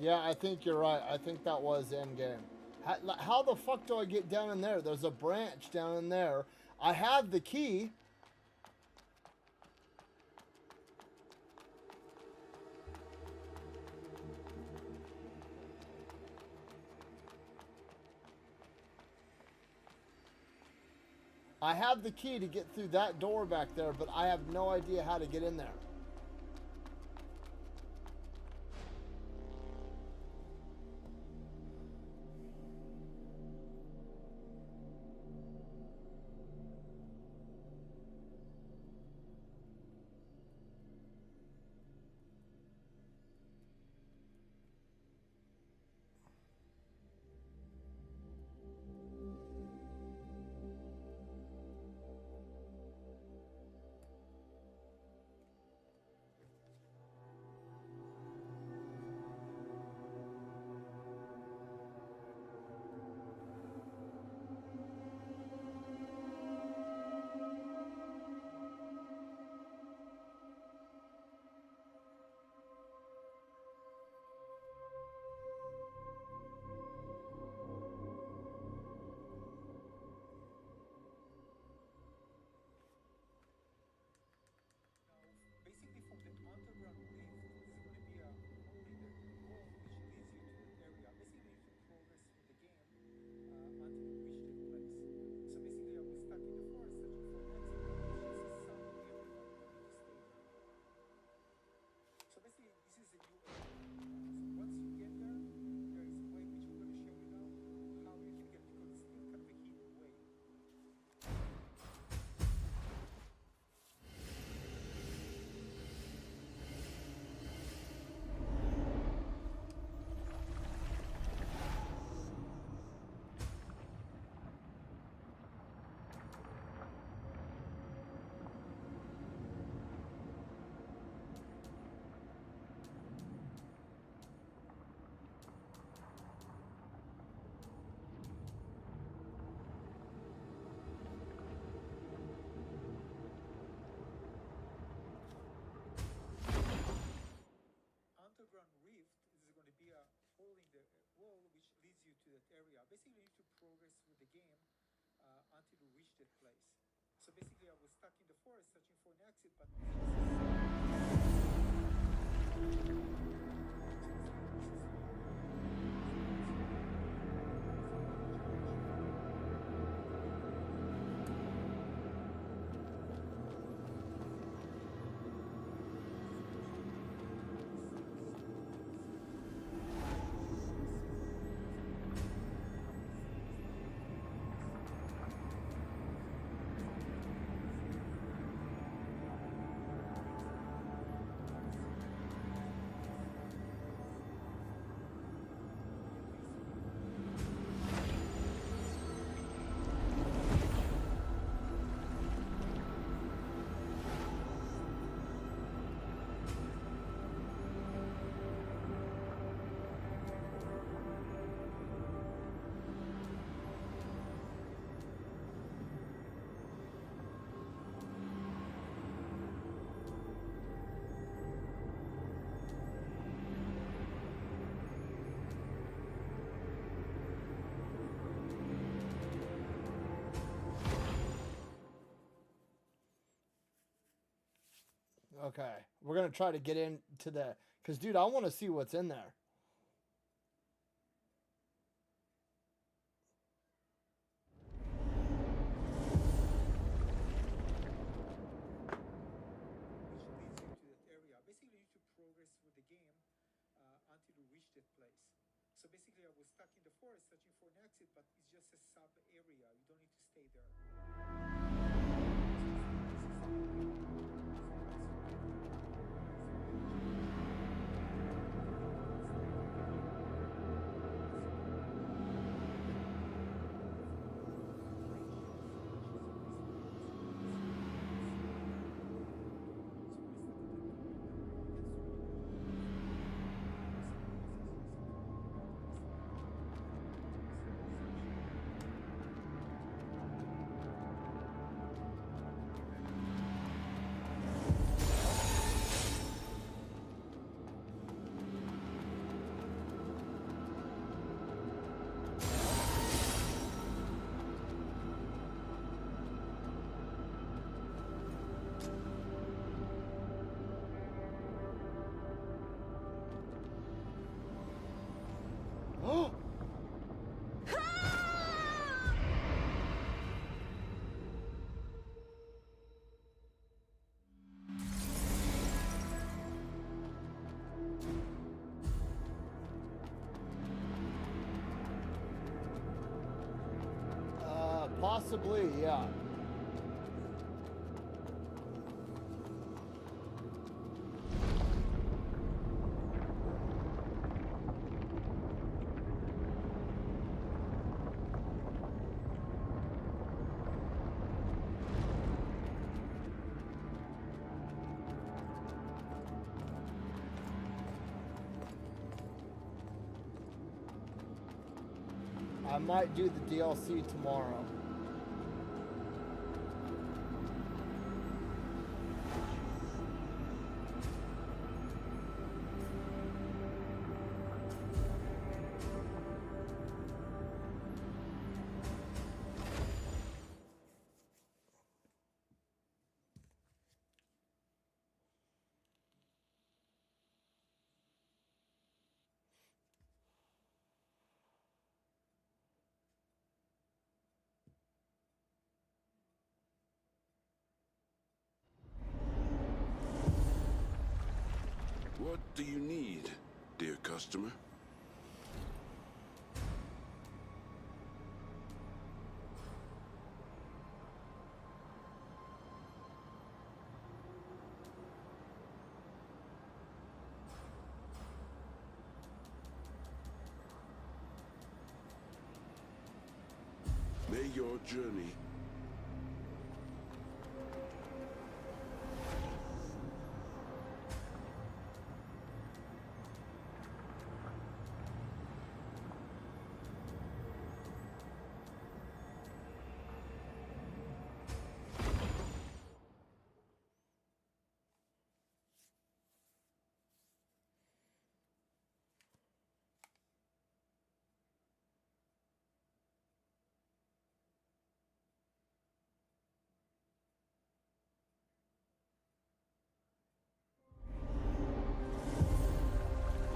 S1: Yeah, I think you're right. I think that was endgame. How the fuck do I get down in there? There's a branch down in there. I have the key. I have the key to get through that door back there, but I have no idea how to get in there. Okay, we're gonna try to get into the, cause dude, I want to see what's in there. Possibly, yeah. I might do the DLC tomorrow.
S3: What do you need, dear customer? May your journey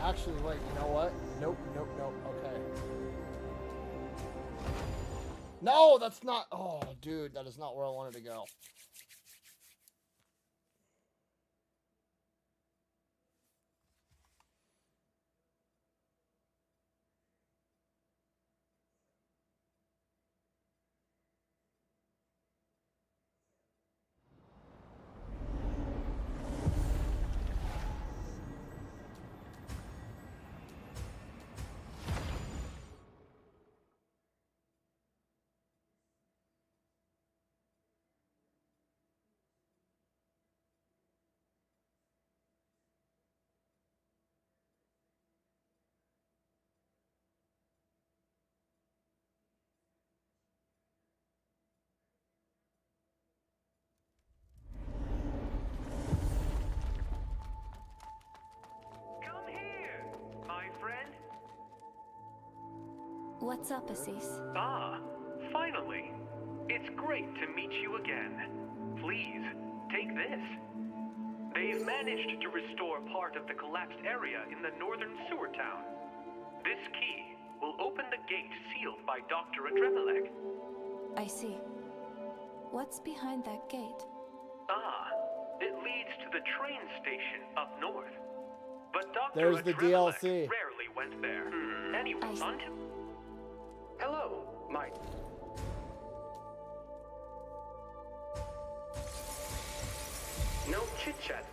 S1: Actually, wait, you know what? Nope, nope, nope, okay. No, that's not... Oh, dude, that is not where I wanted to go.
S7: Come here, my friend.
S4: What's up, Assis?
S7: Ah, finally. It's great to meet you again. Please, take this. They've managed to restore part of the collapsed area in the northern sewer town. This key will open the gate sealed by Dr. Adremelech.
S4: I see. What's behind that gate?
S7: Ah, it leads to the train station up north. But Dr.
S1: There's the
S7: Adremelech
S1: DLC.
S7: rarely went there. Anyway, on to... Hello, my... No chit-chat.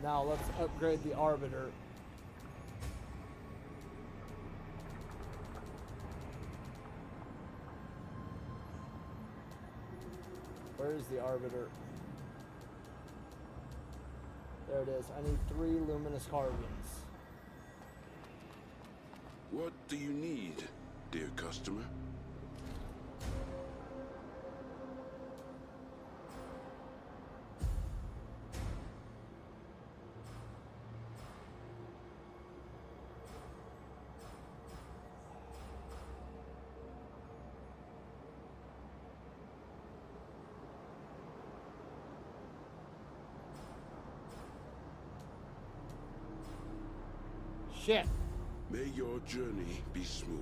S1: Now let's upgrade the Arbiter. Where is the Arbiter? There it is. I need 3 luminous carbons.
S3: What do you need, dear customer?
S1: Shit.
S3: May your journey be smooth.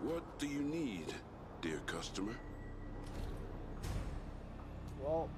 S3: What do you need, dear customer?
S1: Well,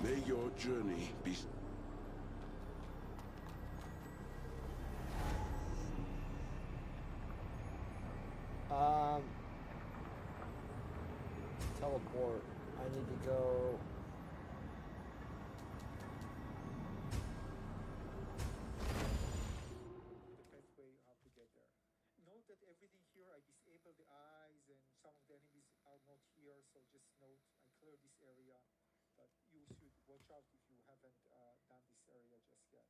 S3: May your journey be...
S1: teleport. I need to go.
S11: The best way how to get there. Note that everything here, I disable the eyes and some of the enemies are not here, so just note I clear this area, but you should watch out if you haven't done this area just yet.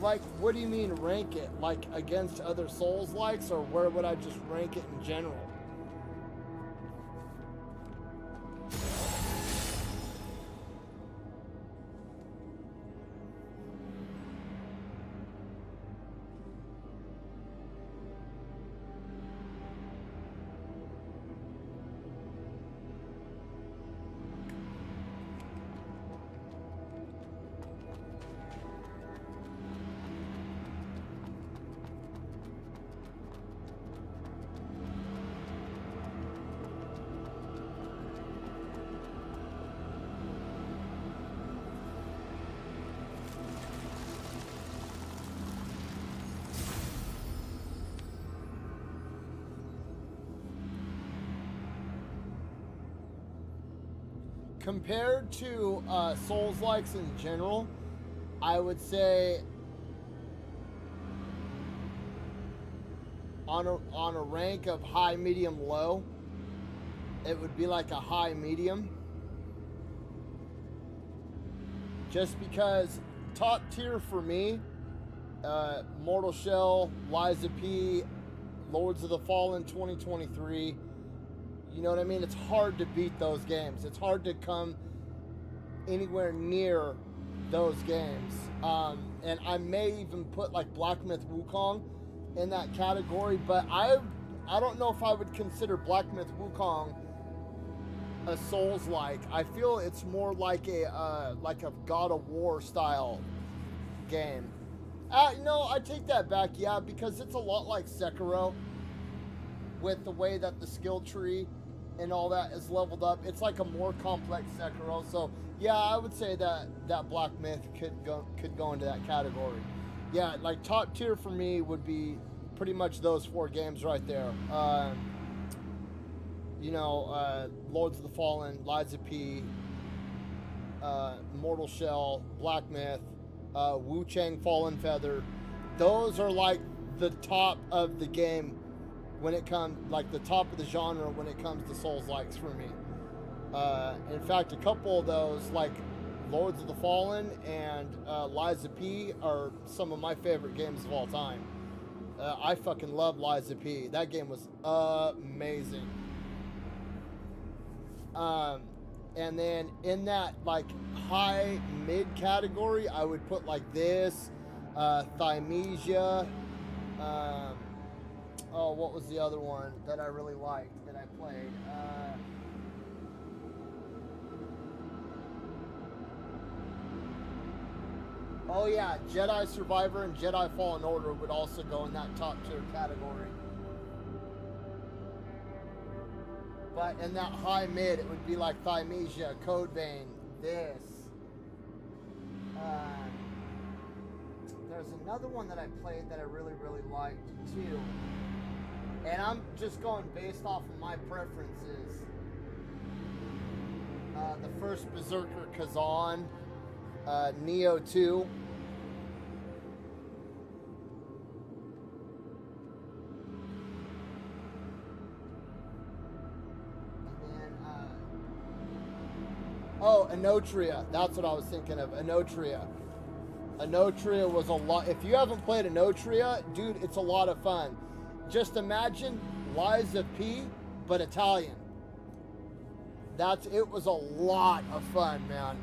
S1: Like, what do you mean rank it? Like against other Souls-likes, or where would I just rank it in general? Compared to Souls-likes in general, I would say on a rank of high, medium, low, it would be like a high medium. Just because top tier for me, Mortal Shell, Lies of P, Lords of the Fallen 2023. You know what I mean? It's hard to beat those games. It's hard to come anywhere near those games. And I may even put like Black Myth Wukong in that category, but I don't know if I would consider Black Myth Wukong a Souls-like. I feel it's more like a God of War style game. No, I take that back, yeah, because it's a lot like Sekiro with the way that the skill tree and all that is leveled up. It's like a more complex Sekiro. So yeah, I would say that Black Myth could go into that category. Yeah, like top tier for me would be pretty much those 4 games right there. Lords of the Fallen, Lies of P, Mortal Shell, Black Myth, Wu Chang Fallen Feather. Those are like the top of the game when it comes, like the top of the genre when it comes to Souls-likes for me. In fact, a couple of those, like Lords of the Fallen and Lies of P, are some of my favorite games of all time. I fucking love Lies of P. That game was amazing. And then in that like high mid category, I would put like this, Thymesia. Oh, what was the other one that I really liked that I played? Oh yeah, Jedi Survivor and Jedi Fallen Order would also go in that top tier category. But in that high mid, it would be like Thymesia, Code Vein, this. There's another one that I played that I really, really liked too. And I'm just going based off of my preferences. The first Berserker Kazan, Neo 2. Oh, Enotria. That's what I was thinking of. Enotria. Enotria was a lot. If you haven't played Enotria, dude, it's a lot of fun. Just imagine Lies of P, but Italian. It was a lot of fun, man.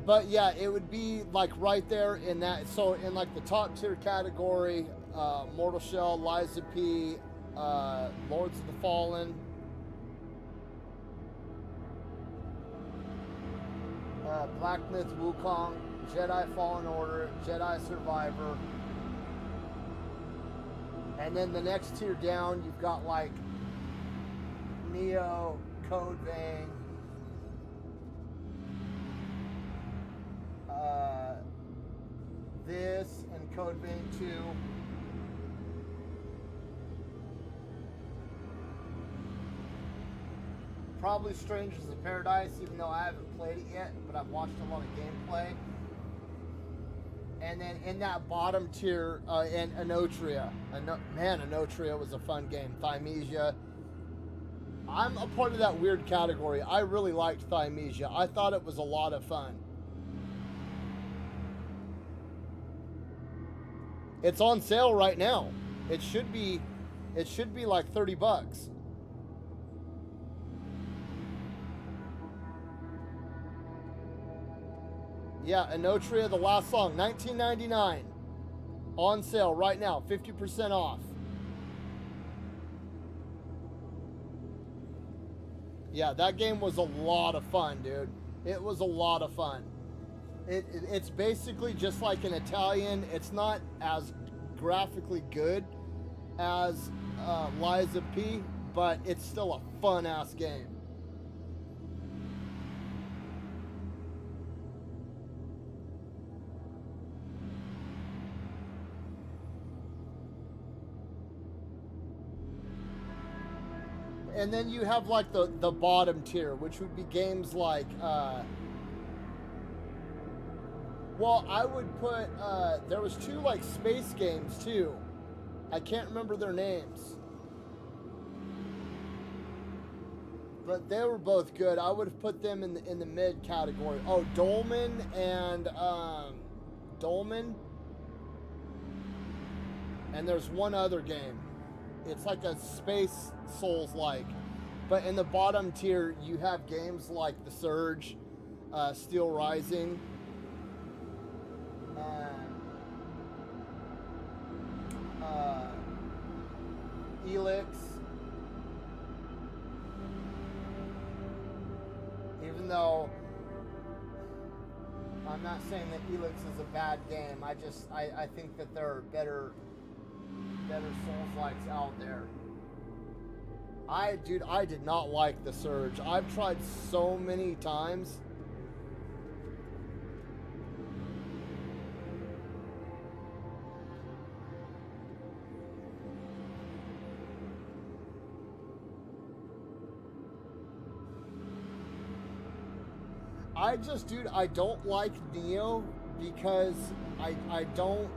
S1: But yeah, it would be like right there in that. So in like the top tier category, Mortal Shell, Lies of P, Lords of the Fallen, Black Myth Wukong, Jedi Fallen Order, Jedi Survivor. And then the next tier down, you've got like Neo, Code Vein, this, and Code Vein 2. Probably Strangers of Paradise, even though I haven't played it yet, but I've watched a lot of gameplay. And then in that bottom tier, in Enotria. Man, Enotria was a fun game. Thymesia. I'm a part of that weird category. I really liked Thymesia. I thought it was a lot of fun. It's on sale right now. It should be like $30. Yeah, Enotria, the last song, $19.99. On sale right now, 50% off. Yeah, that game was a lot of fun, dude. It was a lot of fun. It's basically just like an Italian. It's not as graphically good as Lies of P, but it's still a fun-ass game. And then you have like the bottom tier, which would be games like, well, I would put, there was two like space games too. I can't remember their names. But they were both good. I would have put them in the mid category. Oh, Dolmen and, Dolmen. And there's one other game. It's like a space Souls-like. But in the bottom tier, you have games like The Surge, Steel Rising, Elix. Even though I'm not saying that Elix is a bad game, I think that there are better Souls-likes out there. I did not like The Surge. I've tried so many times. I just, dude, I don't like Neo because I don't.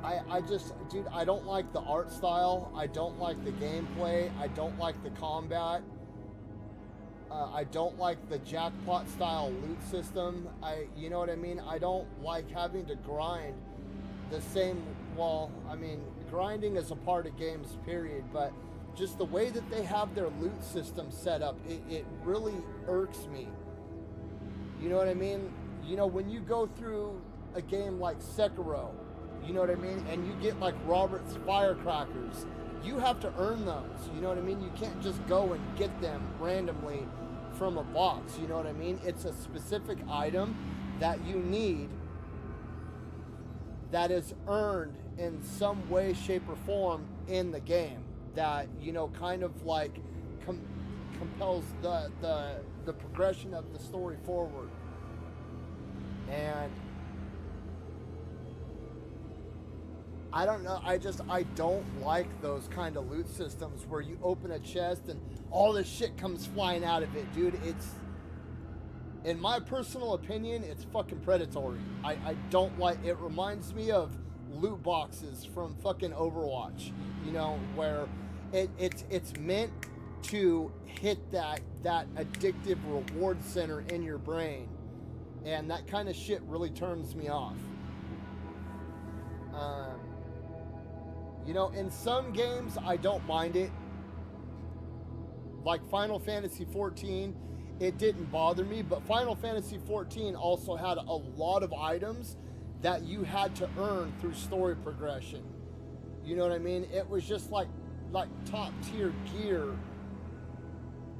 S1: I just, dude, I don't like the art style. I don't like the gameplay. I don't like the combat. I don't like the jackpot style loot system. You know what I mean? I don't like having to grind the same. Well, I mean, grinding is a part of games, period. But just the way that they have their loot system set up, it really irks me. You know what I mean? You know, when you go through a game like Sekiro, you know what I mean? And you get like Robert's firecrackers. You have to earn those. You know what I mean? You can't just go and get them randomly from a box. You know what I mean? It's a specific item that you need that is earned in some way, shape, or form in the game that, you know, kind of like compels the progression of the story forward. And I don't know, I don't like those kind of loot systems where you open a chest and all this shit comes flying out of it, dude. It's, in my personal opinion, it's fucking predatory. I don't like, it reminds me of loot boxes from fucking Overwatch, you know, where it's meant to hit that addictive reward center in your brain. And that kind of shit really turns me off. You know, in some games, I don't mind it. Like Final Fantasy XIV, it didn't bother me, but Final Fantasy XIV also had a lot of items that you had to earn through story progression. You know what I mean? It was just like top tier gear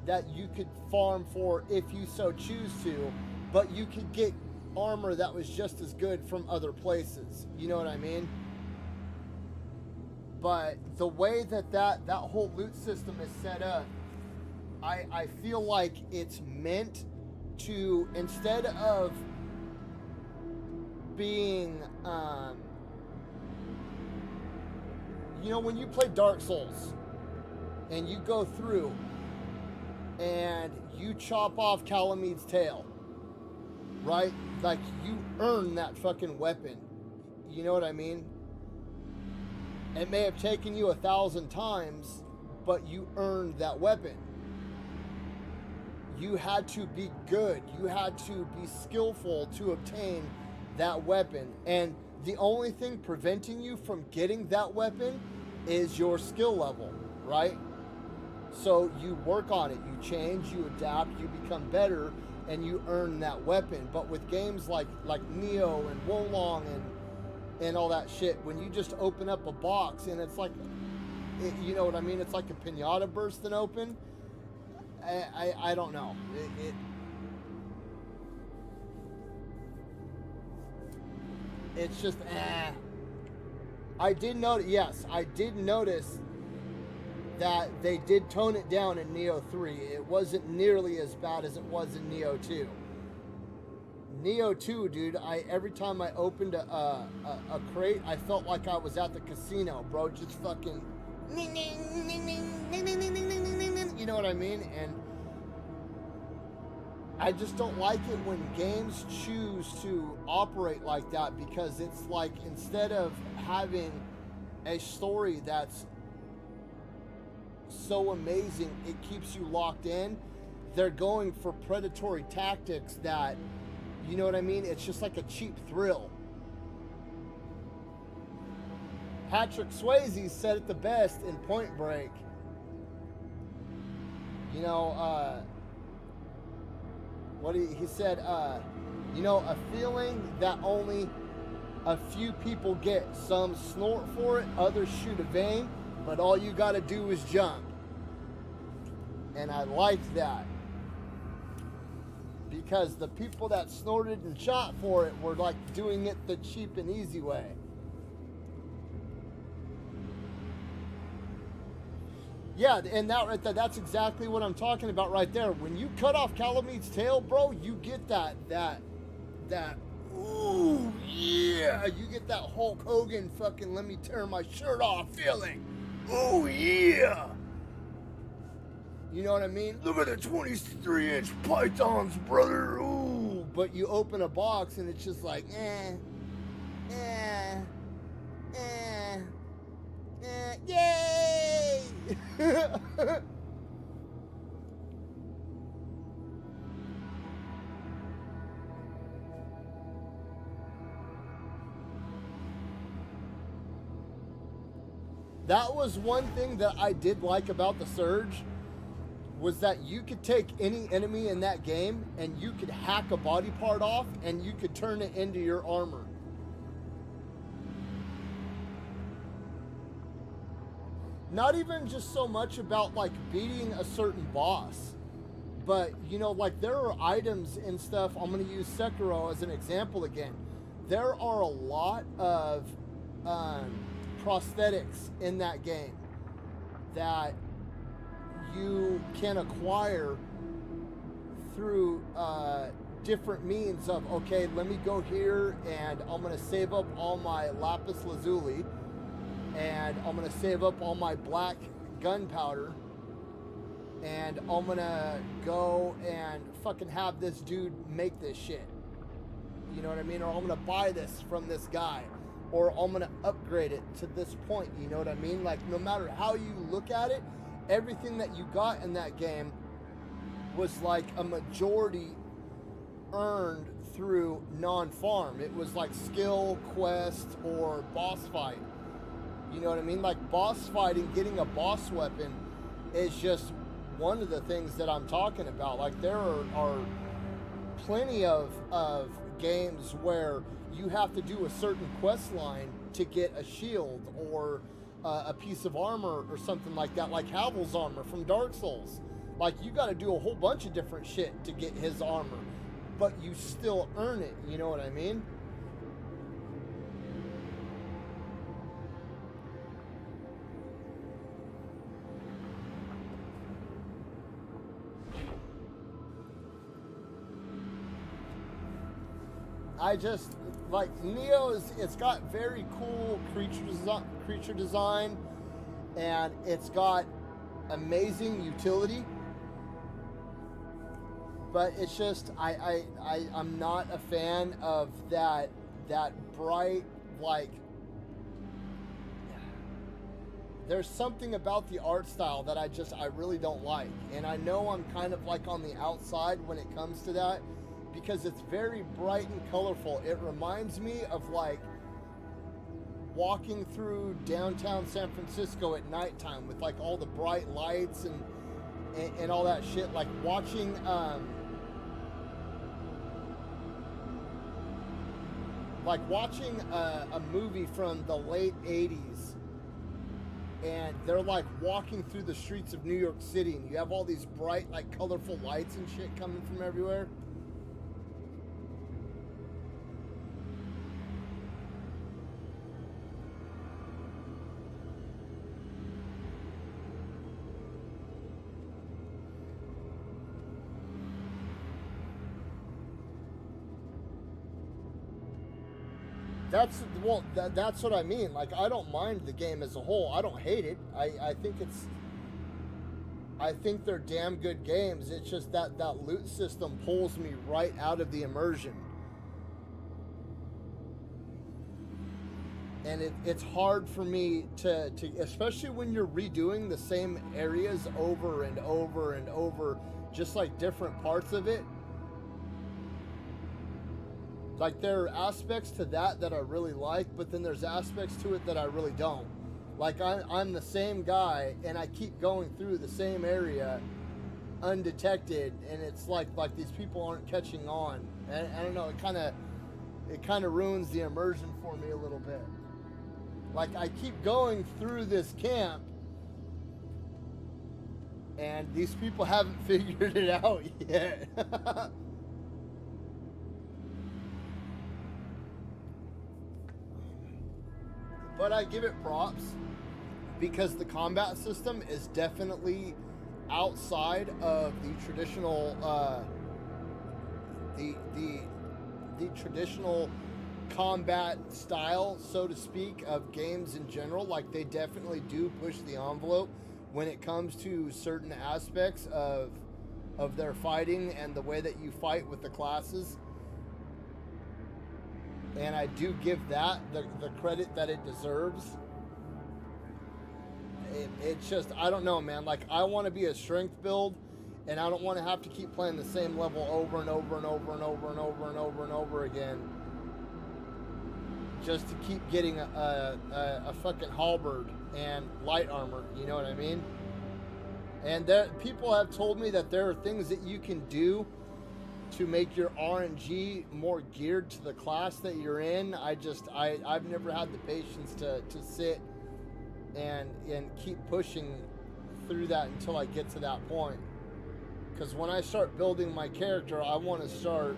S1: that you could farm for if you so choose to, but you could get armor that was just as good from other places. You know what I mean? But the way that whole loot system is set up, I feel like it's meant to, instead of being, you know, when you play Dark Souls and you go through and you chop off Calamede's tail, right? Like, you earn that fucking weapon. You know what I mean? It may have taken you 1,000 times, but you earned that weapon. You had to be good. You had to be skillful to obtain that weapon. And the only thing preventing you from getting that weapon is your skill level, right? So you work on it. You change, you adapt, you become better, and you earn that weapon. But with games like Neo and Wolong and all that shit, when you just open up a box and it's like, you know what I mean? It's like a pinata bursting open. I don't know. It's just, I did notice, yes, I did notice that they did tone it down in Neo 3. It wasn't nearly as bad as it was in Neo 2. Neo 2, dude, every time I opened a crate, I felt like I was at the casino, bro. Just fucking, you know what I mean? And I just don't like it when games choose to operate like that, because it's like, instead of having a story that's so amazing it keeps you locked in, they're going for predatory tactics that, you know what I mean? It's just like a cheap thrill. Patrick Swayze said it the best in Point Break. You know, he said, you know, a feeling that only a few people get. Some snort for it, others shoot a vein, but all you gotta do is jump. And I liked that, because the people that snorted and shot for it were like doing it the cheap and easy way. Yeah, and that right there, that's exactly what I'm talking about right there. When you cut off Calamede's tail, bro, you get that, ooh, yeah, you get that Hulk Hogan fucking let me tear my shirt off feeling. Ooh, yeah. You know what I mean? Look at the 23-inch pythons, brother. Ooh. But you open a box and it's just like, yay! That was one thing that I did like about the Surge, was that you could take any enemy in that game and you could hack a body part off and you could turn it into your armor. Not even just so much about like beating a certain boss, but you know, like there are items and stuff. I'm going to use Sekiro as an example again. There are a lot of prosthetics in that game that you can acquire through different means of, okay, let me go here and I'm going to save up all my lapis lazuli and I'm going to save up all my black gunpowder and I'm going to go and fucking have this dude make this shit. You know what I mean? Or I'm going to buy this from this guy. Or I'm going to upgrade it to this point, you know what I mean? Like, no matter how you look at it, everything that you got in that game was like a majority earned through non-farm. It was like skill, quest, or boss fight. You know what I mean? Like, boss fighting, getting a boss weapon is just one of the things that I'm talking about. Like, there are plenty of games where you have to do a certain quest line to get a shield or a piece of armor or something like that, like Havel's armor from Dark Souls. Like, you got to do a whole bunch of different shit to get his armor, but you still earn it, you know what I mean? I just, like, Neo's, it's got very cool creature design, and it's got amazing utility, but it's just, I'm not a fan of that bright, like, there's something about the art style that I really don't like, and I know I'm kind of like on the outside when it comes to that, because it's very bright and colorful. It reminds me of like walking through downtown San Francisco at nighttime with like all the bright lights and all that shit. Like watching a movie from the late 80s, and they're like walking through the streets of New York City, and you have all these bright, like colorful lights and shit coming from everywhere. That's what I mean. Like, I don't mind the game as a whole. I don't hate it. I think they're damn good games. It's just that loot system pulls me right out of the immersion. And it's hard for me to, especially when you're redoing the same areas over and over and over, just like different parts of it. Like, there are aspects to that I really like, but then there's aspects to it that I really don't. Like, I'm the same guy, and I keep going through the same area undetected, and it's like these people aren't catching on. And I don't know, it kind of ruins the immersion for me a little bit. Like, I keep going through this camp, and these people haven't figured it out yet. But I give it props because the combat system is definitely outside of the traditional the traditional combat style, so to speak, of games in general. Like, they definitely do push the envelope when it comes to certain aspects of their fighting and the way that you fight with the classes. And I do give that the credit that it deserves. It's just, I don't know, man. Like, I want to be a strength build, and I don't want to have to keep playing the same level over and over and over and over and over and over and over again, just to keep getting a fucking halberd and light armor. You know what I mean? And there, people have told me that there are things that you can do to make your RNG more geared to the class that you're in. I've never had the patience to sit and keep pushing through that until I get to that point. Because when I start building my character, I want to start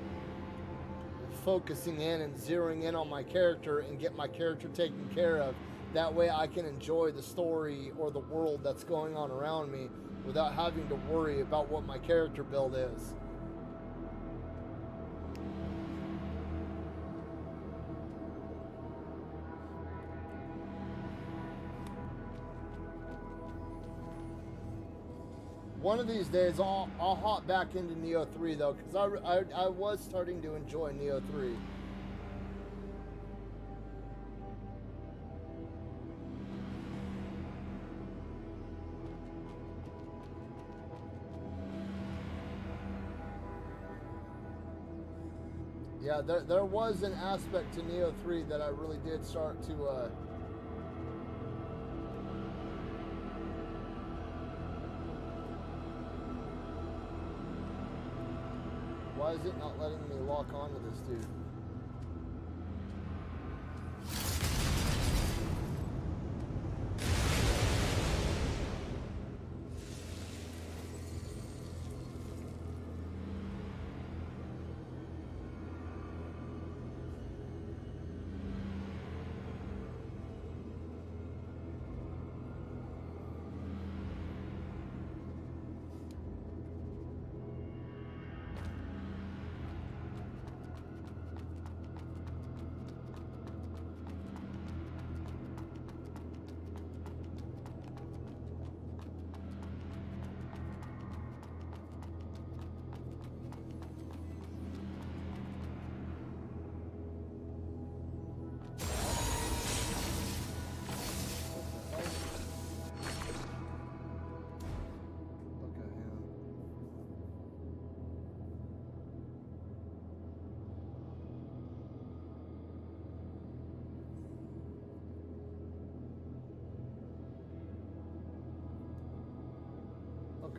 S1: focusing in and zeroing in on my character and get my character taken care of. That way I can enjoy the story or the world that's going on around me without having to worry about what my character build is. One of these days, I'll hop back into Neo 3 though, because I was starting to enjoy Neo 3. Yeah, there was an aspect to Neo 3 that I really did start to why is it not letting me lock onto this dude?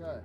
S1: Okay.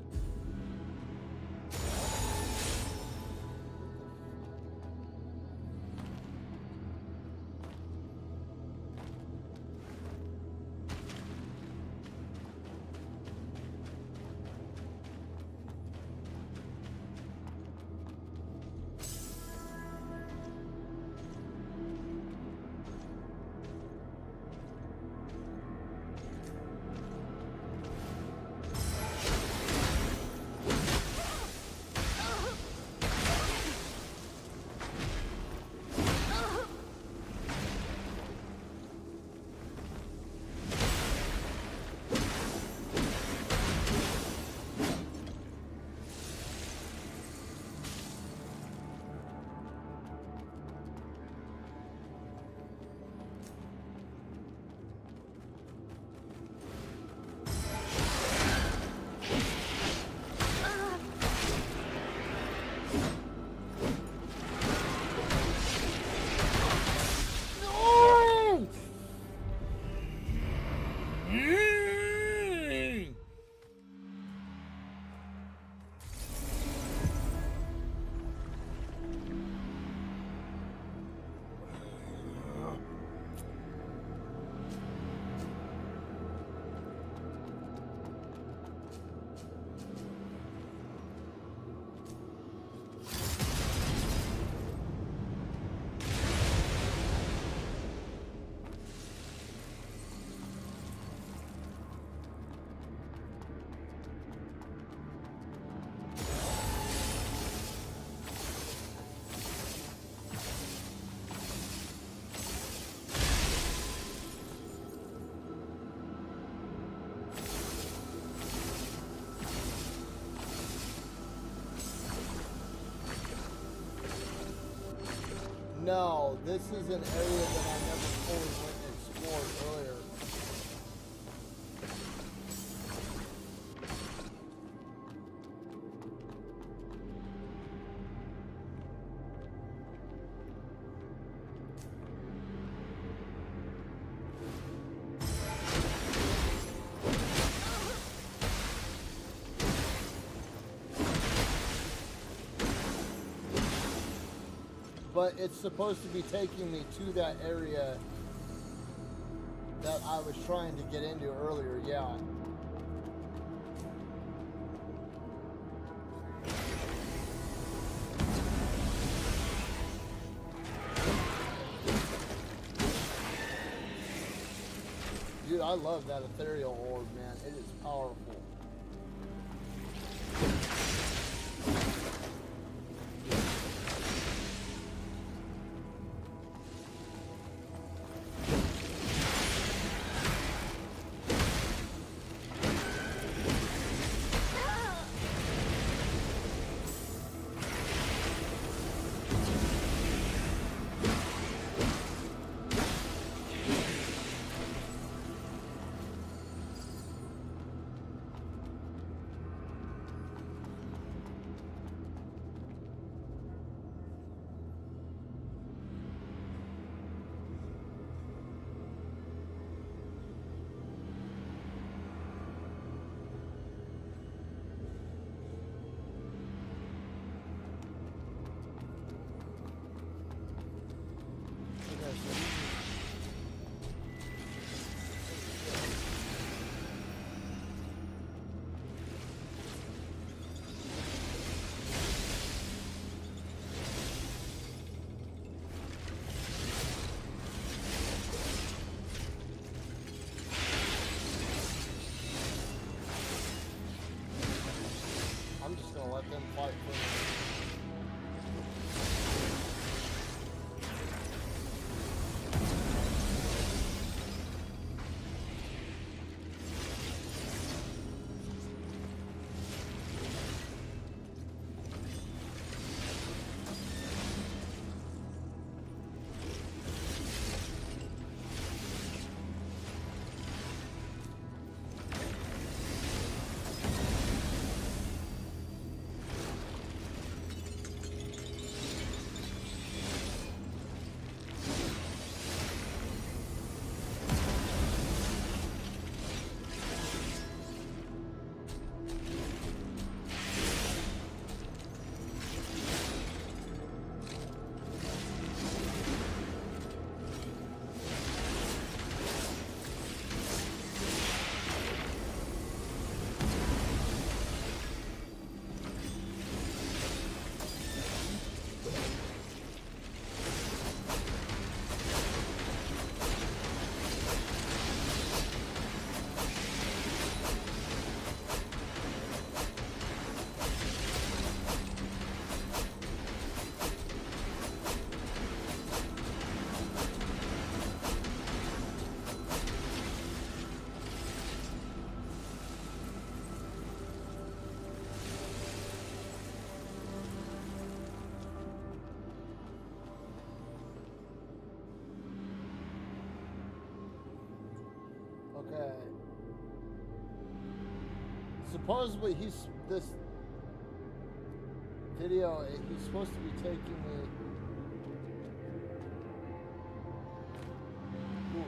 S1: No, this is an area that I never fully went and explored earlier. But it's supposed to be taking me to that area that I was trying to get into earlier, yeah. Dude, I love that ethereal orb, man. It is powerful. I'm just gonna let them fight for me. Okay. Supposedly this video, he's supposed to be taking me. Ooh.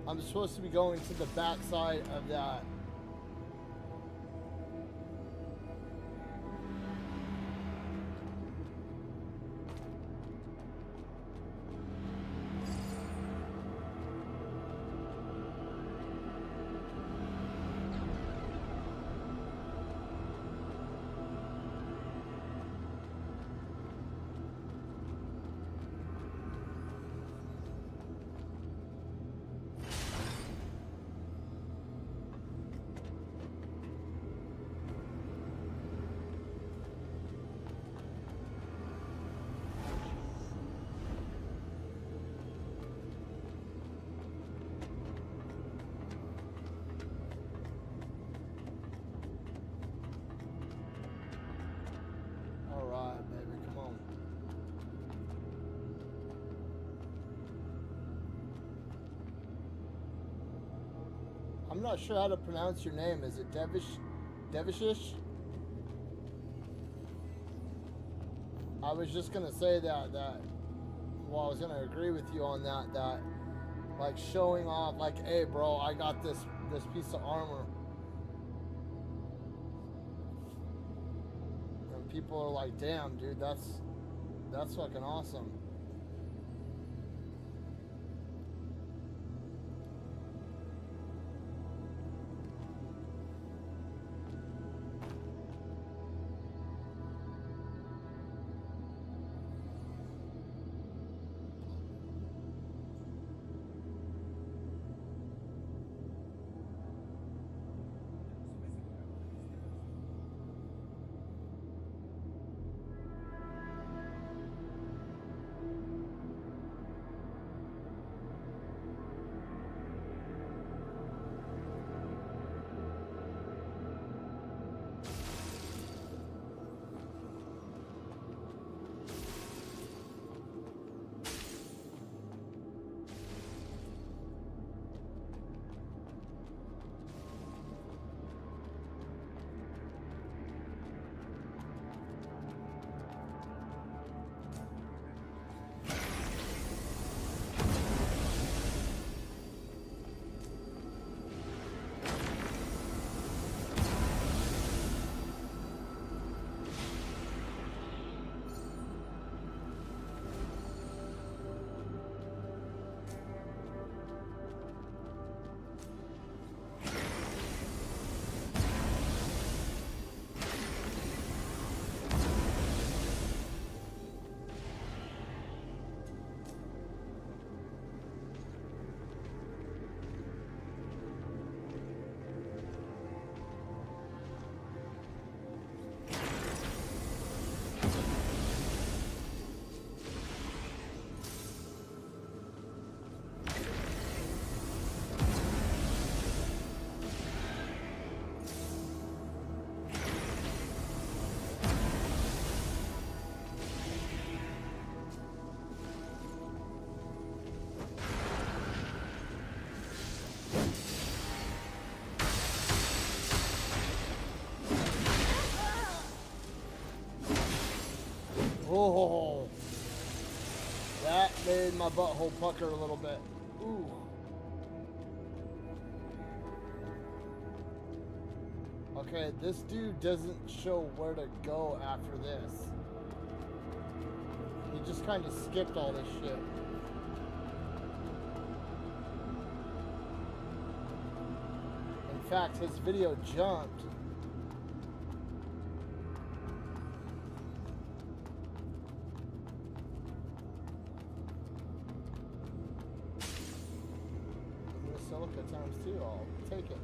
S1: I'm supposed to be going to the backside of that. I'm not sure how to pronounce your name. Is it Devishish? I was just gonna say that well, I was gonna agree with you on that like showing off, like, hey bro, I got this piece of armor, and people are like, damn dude, that's fucking awesome. Oh, that made my butthole pucker a little bit. Ooh. Okay, this dude doesn't show where to go after this. He just kind of skipped all this shit. In fact, his video jumped. Silica times 2, I'll take it.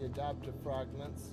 S1: The adaptive fragments.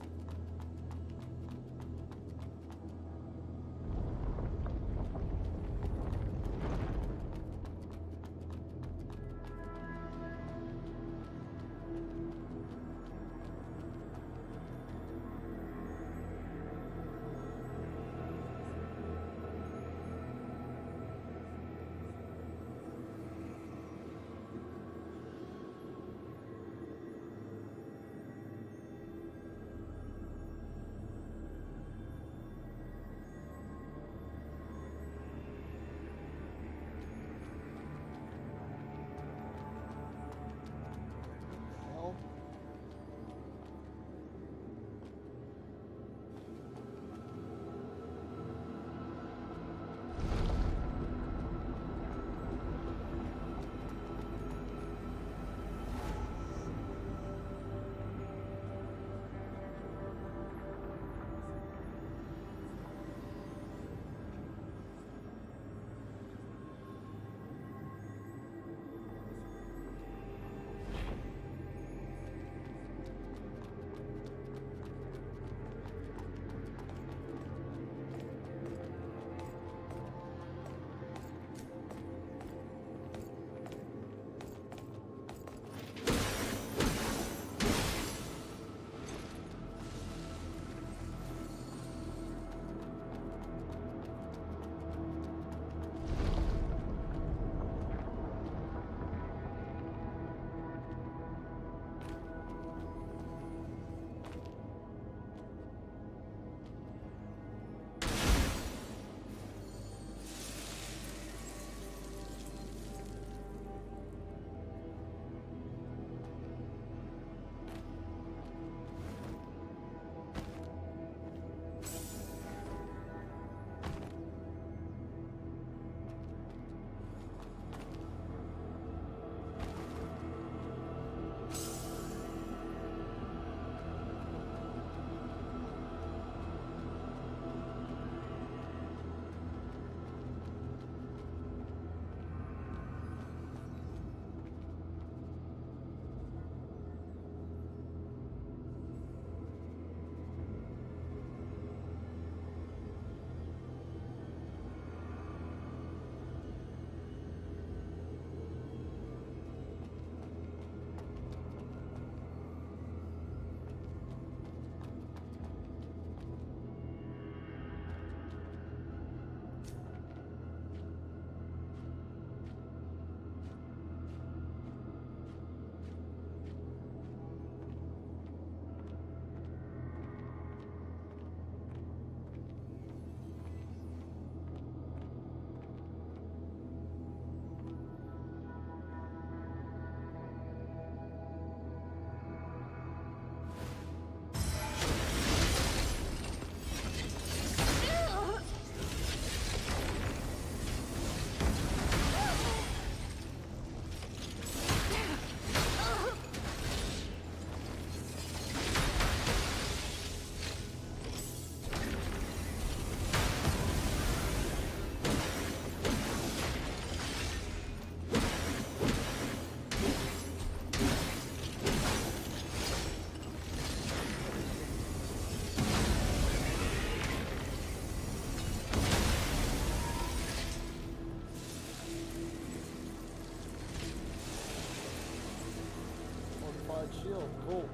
S1: shield. Cool.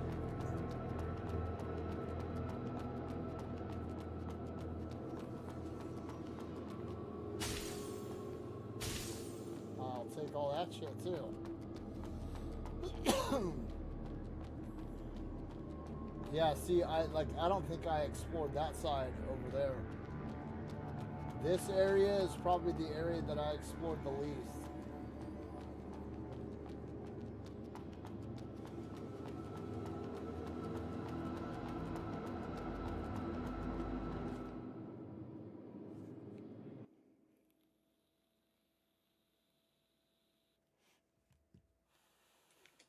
S1: I'll take all that shit too. Yeah, see, I don't think I explored that side over there. This area is probably the area that I explored the least.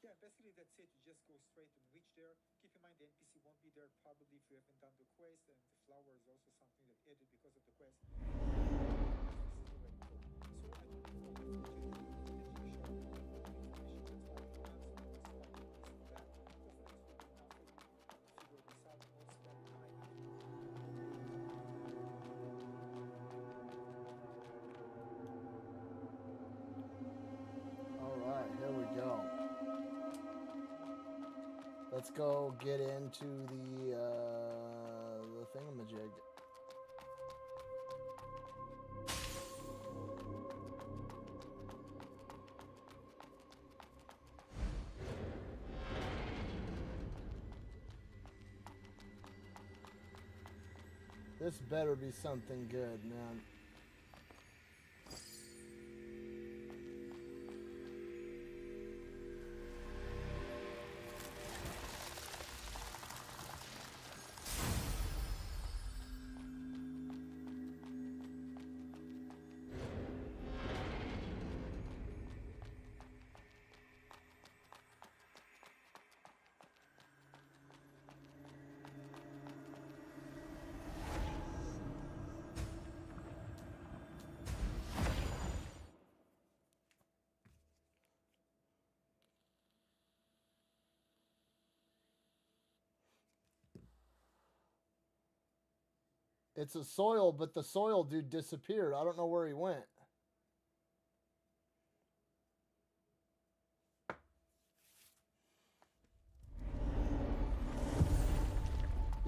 S11: Yeah, basically that's it. You just go straight and reach there. Keep in mind the NPC won't be there probably if you haven't done the quest, and the flower is also something that added because of the quest. So I don't know
S1: Alright, here we go. Let's go get into the thingamajig. This better be something good, man. It's a soil, but the soil dude disappeared. I don't know where he went.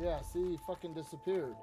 S1: Yeah, see, he fucking disappeared.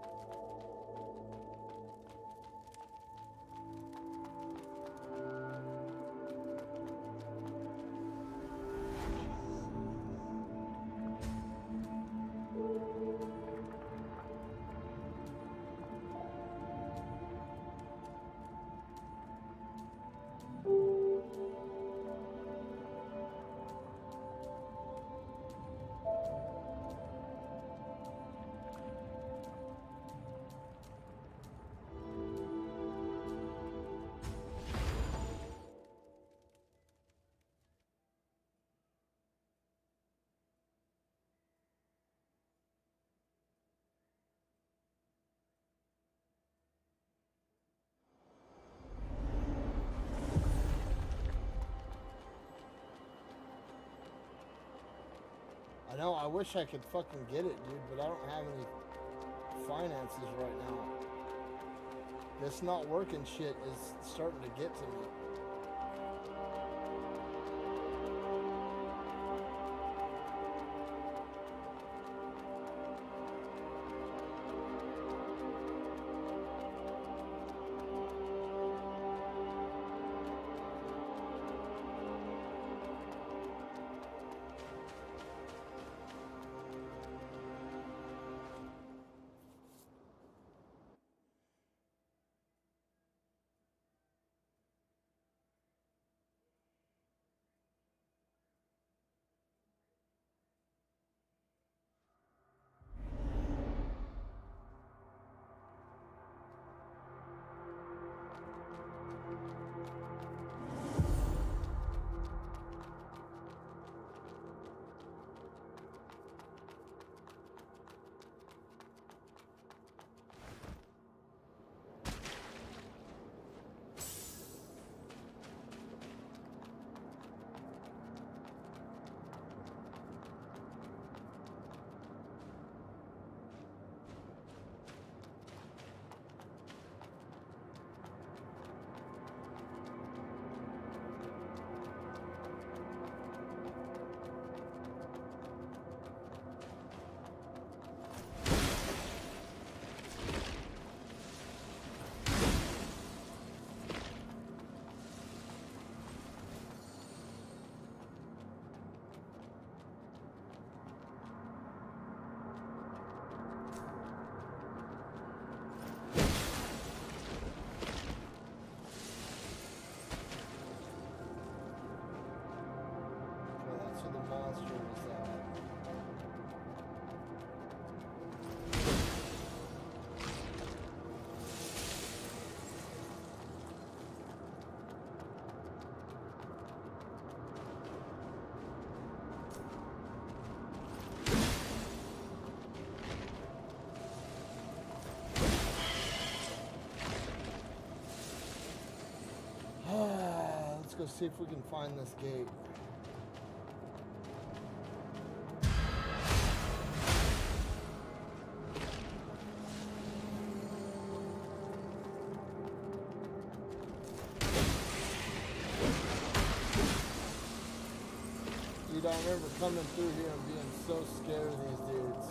S1: I know, I wish I could fucking get it, dude, but I don't have any finances right now. This not working shit is starting to get to me. let's go see if we can find this gate. Dude, I remember coming through here and being so scared of these dudes.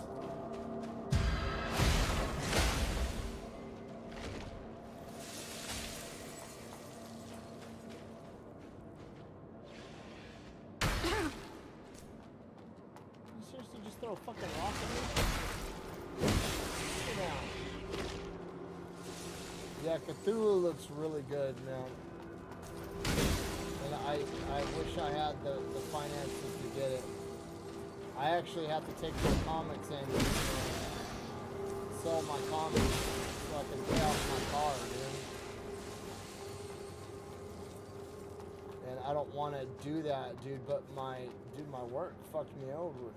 S1: You seriously just throw a fucking rock at me? Sit down. Yeah, Cthulhu looks really good, man. And I wish I had the finances to get it. I actually have to take my comics in and sell my comics so I can pay off my car, dude. And I don't want to do that, dude, but my work fucked me over.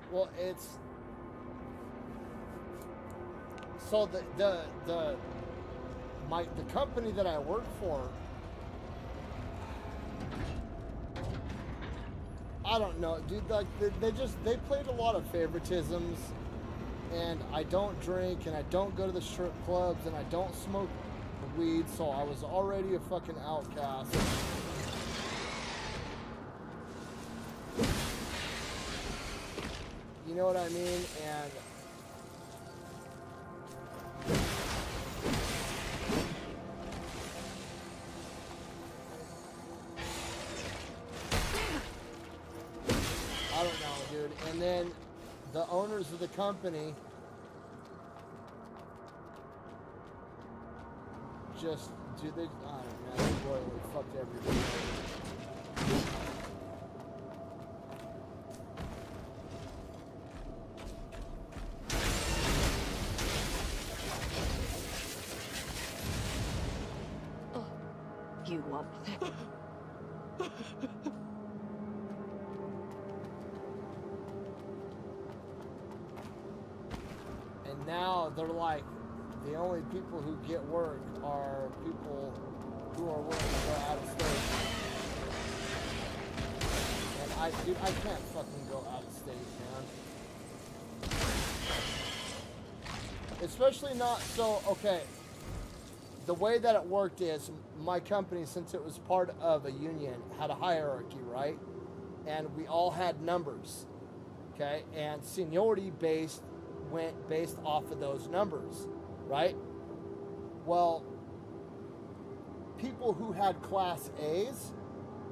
S1: Well, it's so the company that I work for, I don't know, dude. Like they played a lot of favoritisms, and I don't drink, and I don't go to the strip clubs, and I don't smoke weed, so I was already a fucking outcast. You know what I mean? And I don't know, dude. And then the owners of the company just, dude, they, I don't know, man, they royally fucked everybody.
S6: You want that?
S1: And now they're like, the only people who get work are people who are willing to go out of state. And dude, I can't fucking go out of state, man. Especially not, so, okay. The way that it worked is my company, since it was part of a union, had a hierarchy, right? And we all had numbers, okay? And seniority went based off of those numbers, right? Well, people who had Class A's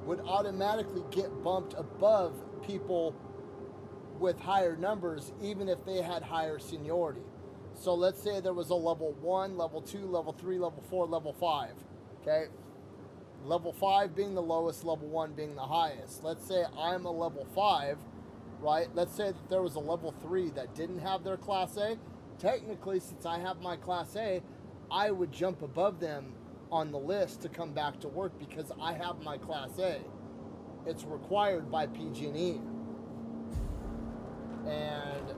S1: would automatically get bumped above people with higher numbers, even if they had higher seniority. So let's say there was a level 1, level 2, level 3, level 4, level 5, okay? Level 5 being the lowest, level 1 being the highest. Let's say I'm a level 5, right? Let's say that there was a level 3 that didn't have their Class A. Technically, since I have my Class A, I would jump above them on the list to come back to work because I have my Class A. It's required by PG&E. And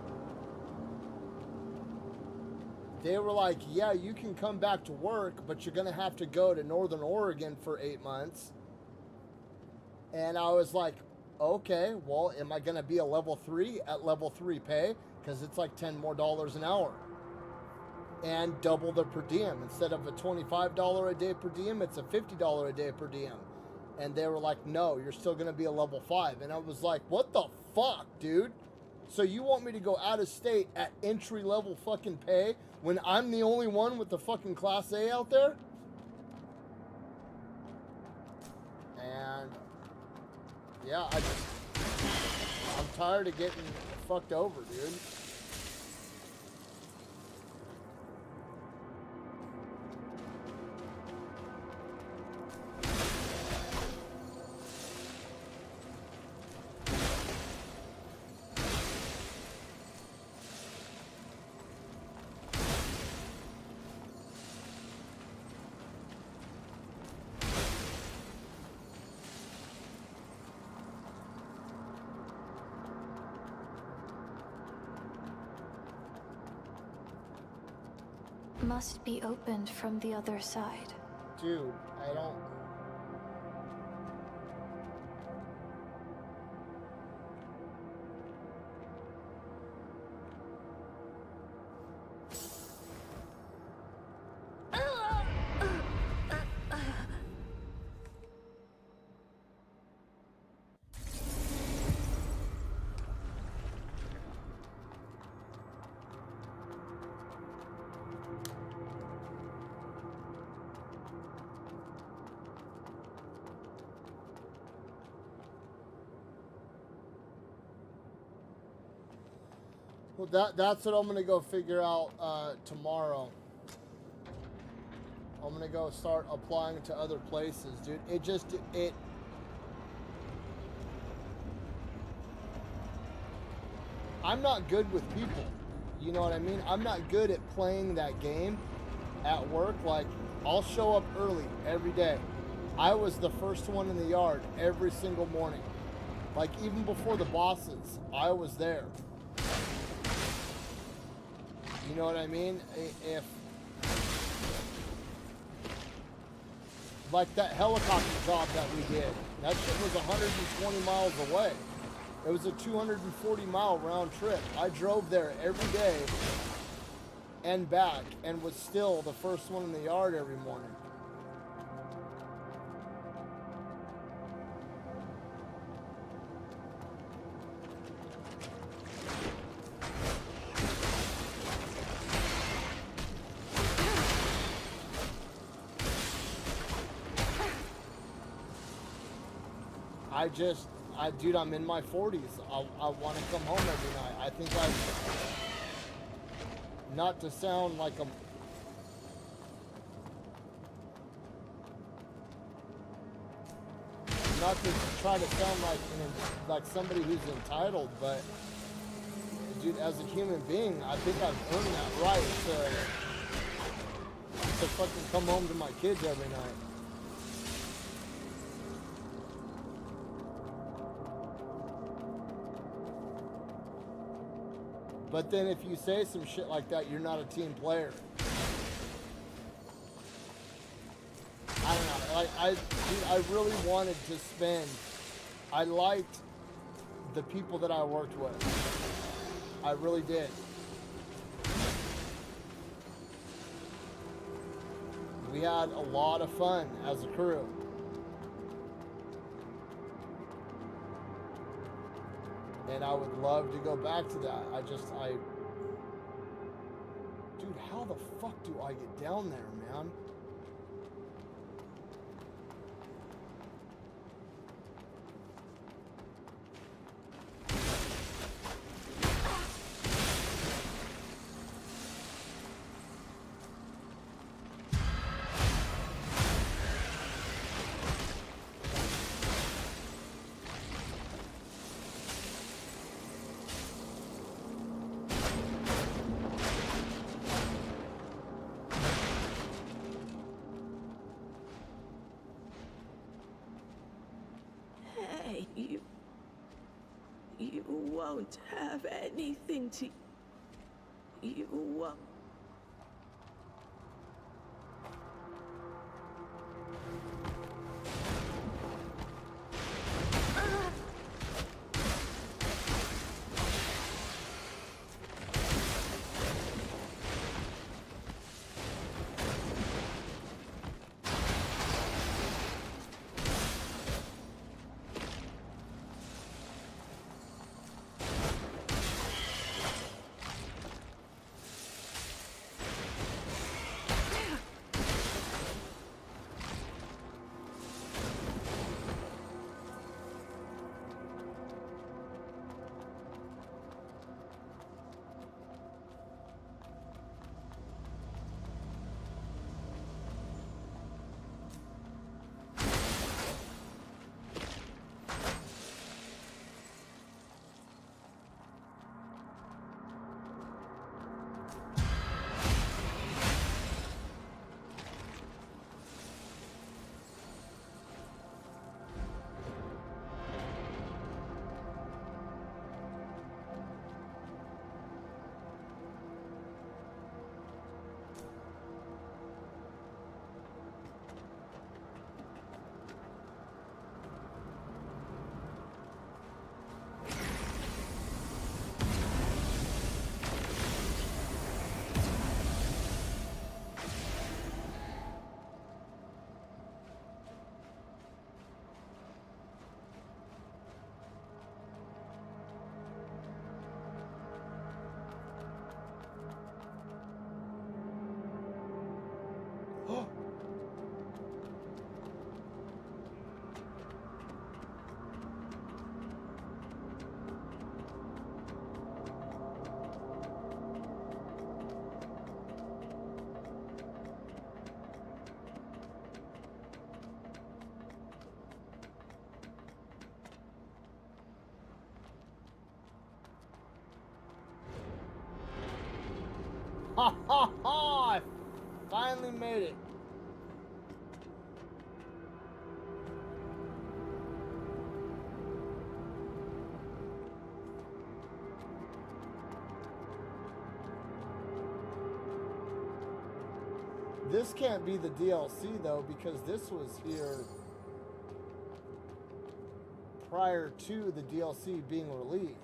S1: they were like, yeah, you can come back to work, but you're going to have to go to Northern Oregon for 8 months. And I was like, okay, well, am I going to be a level 3 at level 3 pay? Because it's like $10 more an hour. And double the per diem. Instead of a $25 a day per diem, it's a $50 a day per diem. And they were like, no, you're still going to be a level 5. And I was like, what the fuck, dude? So you want me to go out of state at entry level fucking pay when I'm the only one with the fucking Class A out there? And yeah, I'm tired of getting fucked over, dude.
S4: Must be opened from the other side.
S1: Dude, I don't... Well, that's what I'm gonna go figure out tomorrow. I'm gonna go start applying to other places, dude. I'm not good with people. You know what I mean? I'm not good at playing that game at work. Like, I'll show up early every day. I was the first one in the yard every single morning. Like, even before the bosses, I was there. You know what I mean? If like that helicopter job that we did, that shit was 120 miles away. It was a 240-mile round trip. I drove there every day and back and was still the first one in the yard every morning. Dude, I'm in my 40s. I want to come home every night. I think not to sound like not to try to sound like somebody who's entitled, but dude, as a human being, I think I've earned that right to fucking come home to my kids every night. But then if you say some shit like that, you're not a team player. I don't know. Like, I really wanted to spend... I liked the people that I worked with. I really did. We had a lot of fun as a crew. And I would love to go back to that. Dude, how the fuck do I get down there, man?
S10: You won't have anything to... You won't...
S1: Ha ha ha! I finally made it. This can't be the DLC though, because this was here prior to the DLC being released.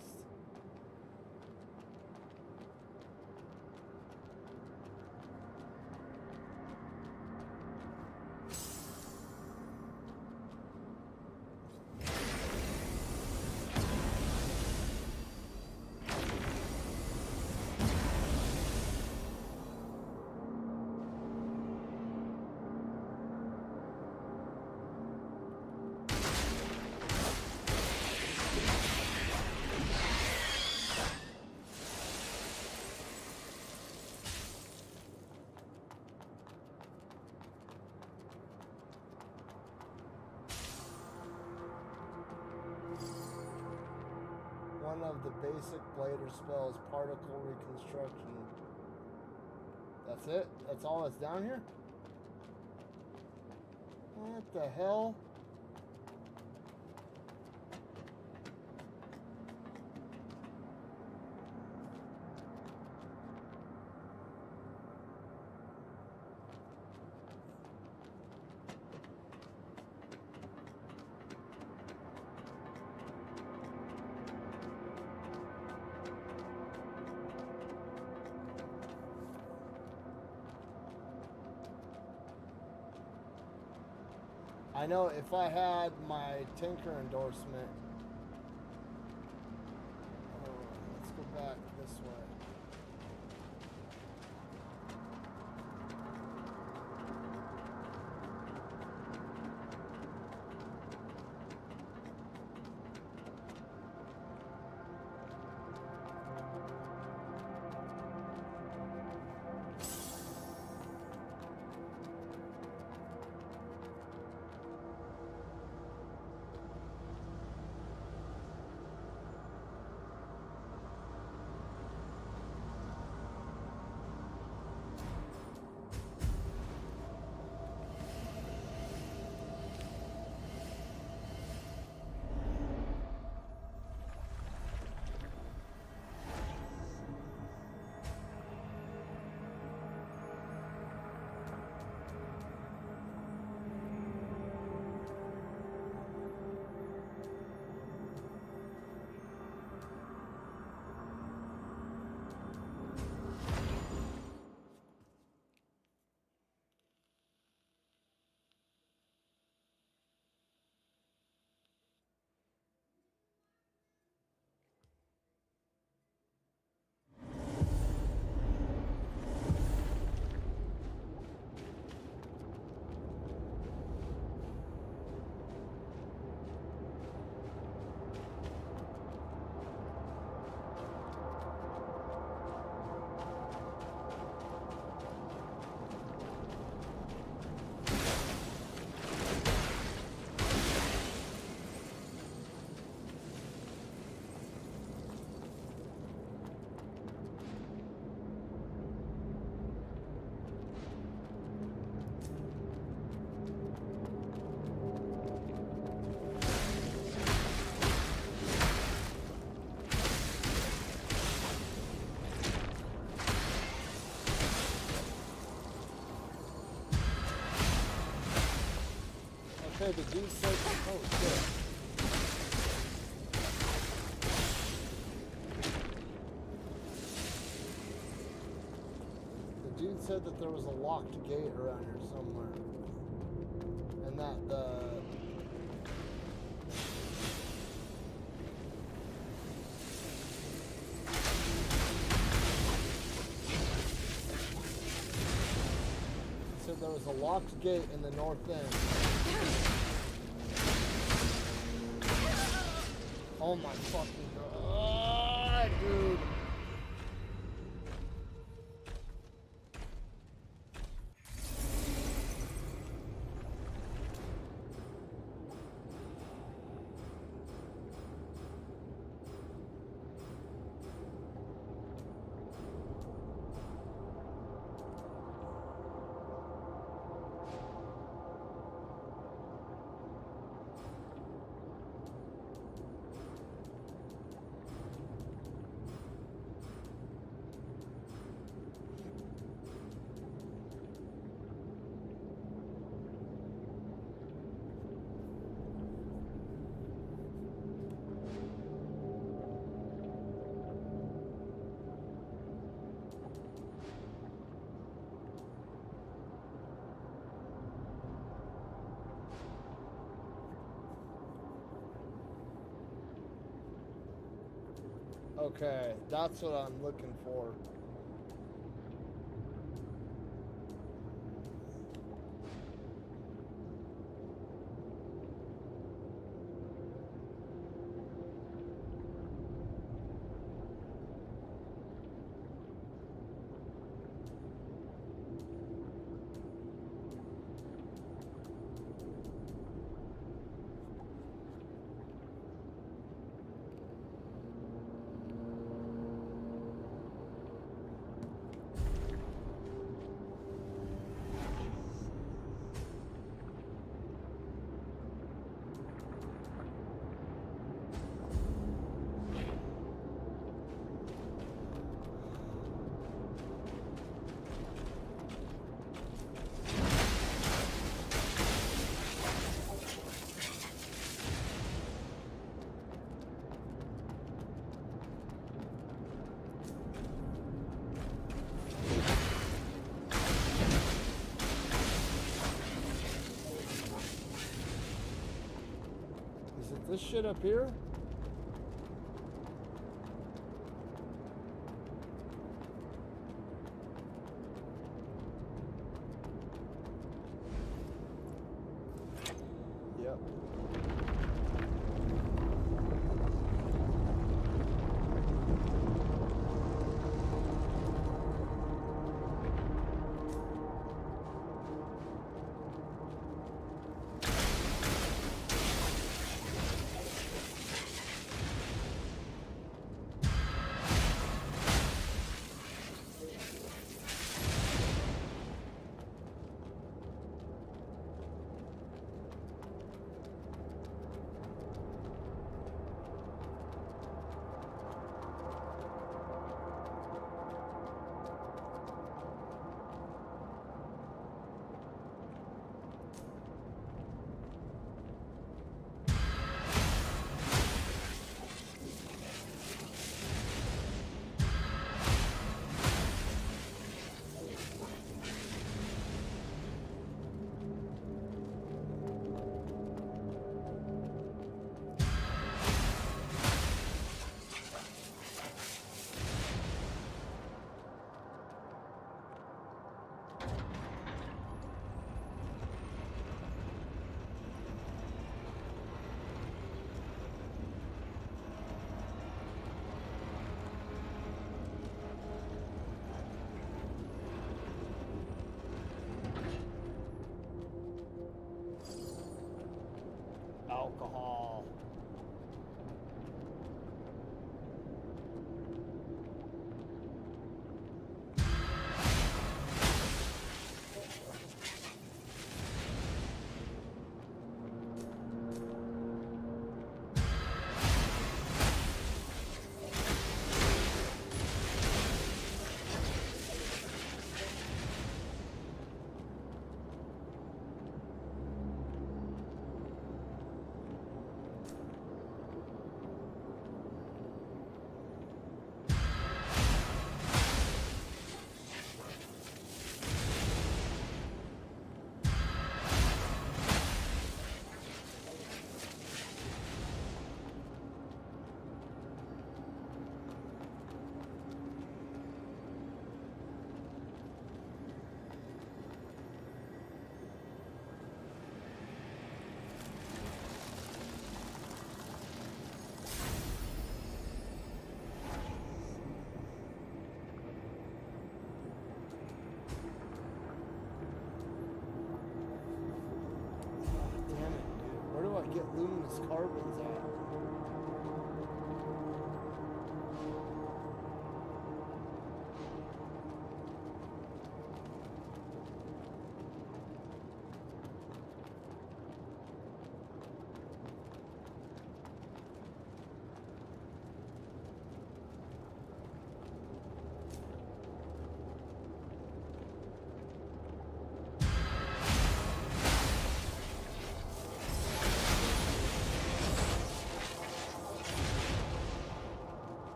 S1: One of the basic blader spells, particle reconstruction. That's it? That's all that's down here? What the hell? I know if I had my Tinker endorsement. Oh, let's go back this way. Okay, the dude said, oh shit. The dude said that there was a locked gate around here somewhere. And that the... He said there was a locked gate in the north end. Oh my fucking god, dude. Okay, that's what I'm looking for. Is it this shit up here? Yep.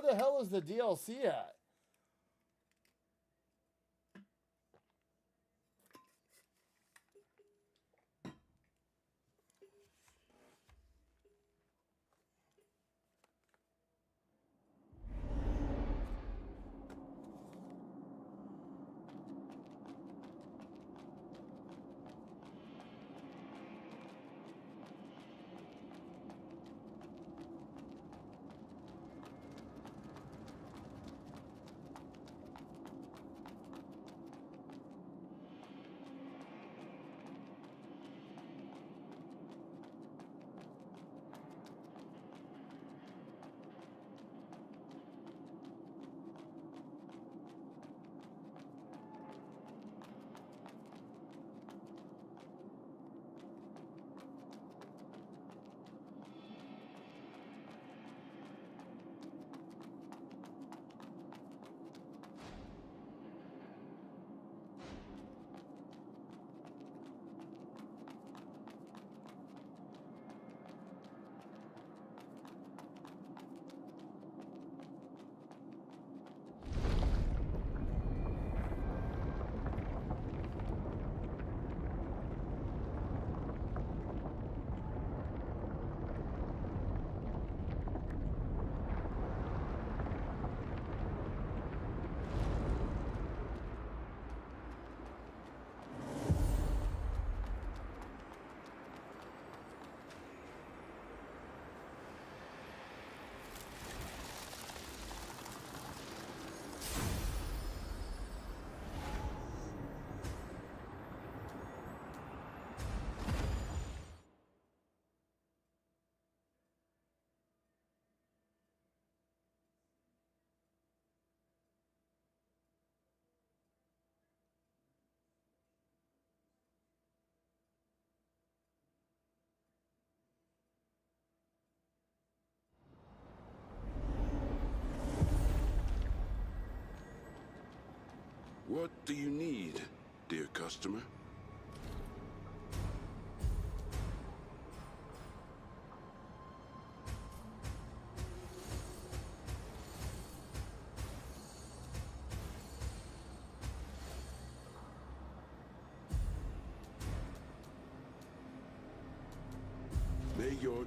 S1: the hell is the DLC at?
S3: What do you need, dear customer? May your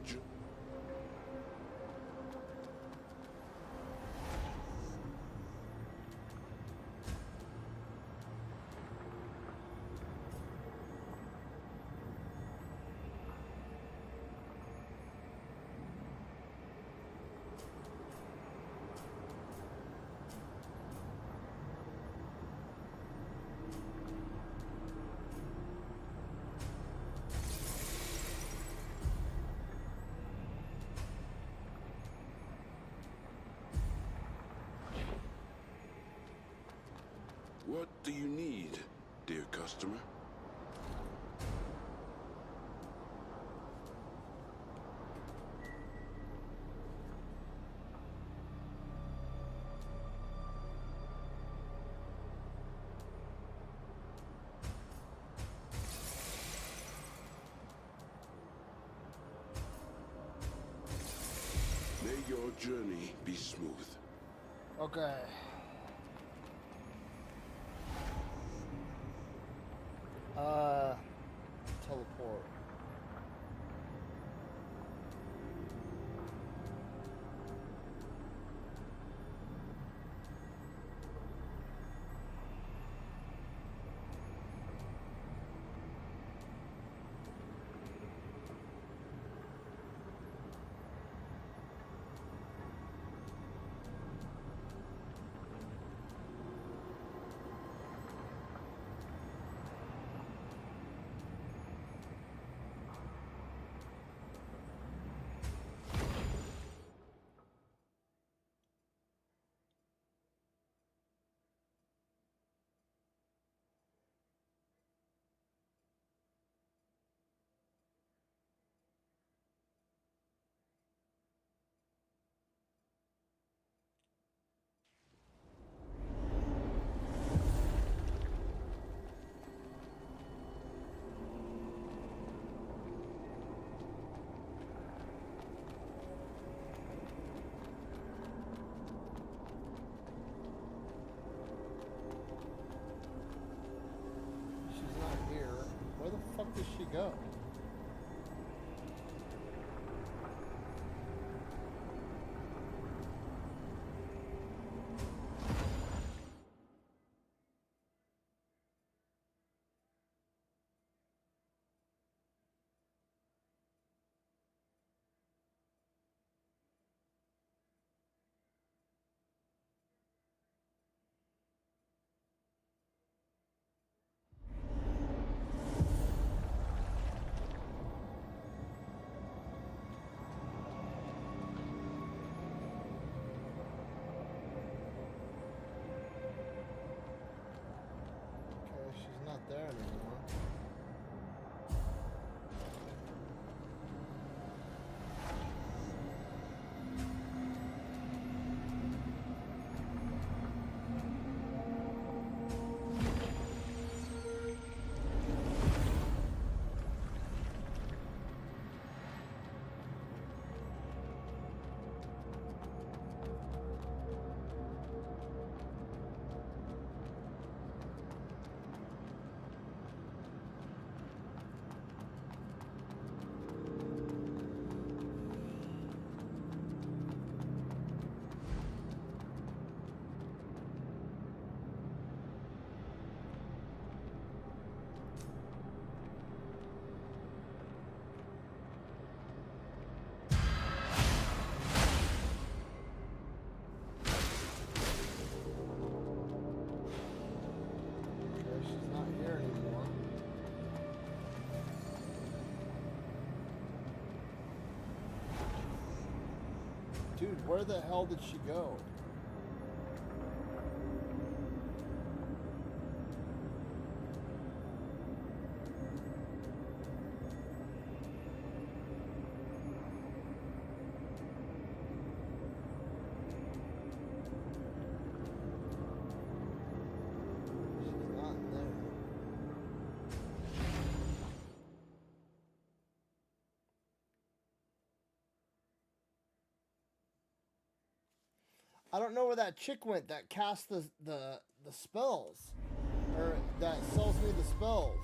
S3: What do you need, dear customer? May your journey be smooth.
S1: Okay. Teleport. go? She's not there anymore. Dude, where the hell did she go? She's not there. I don't know where that chick went that cast the spells. Or that sells me the spells.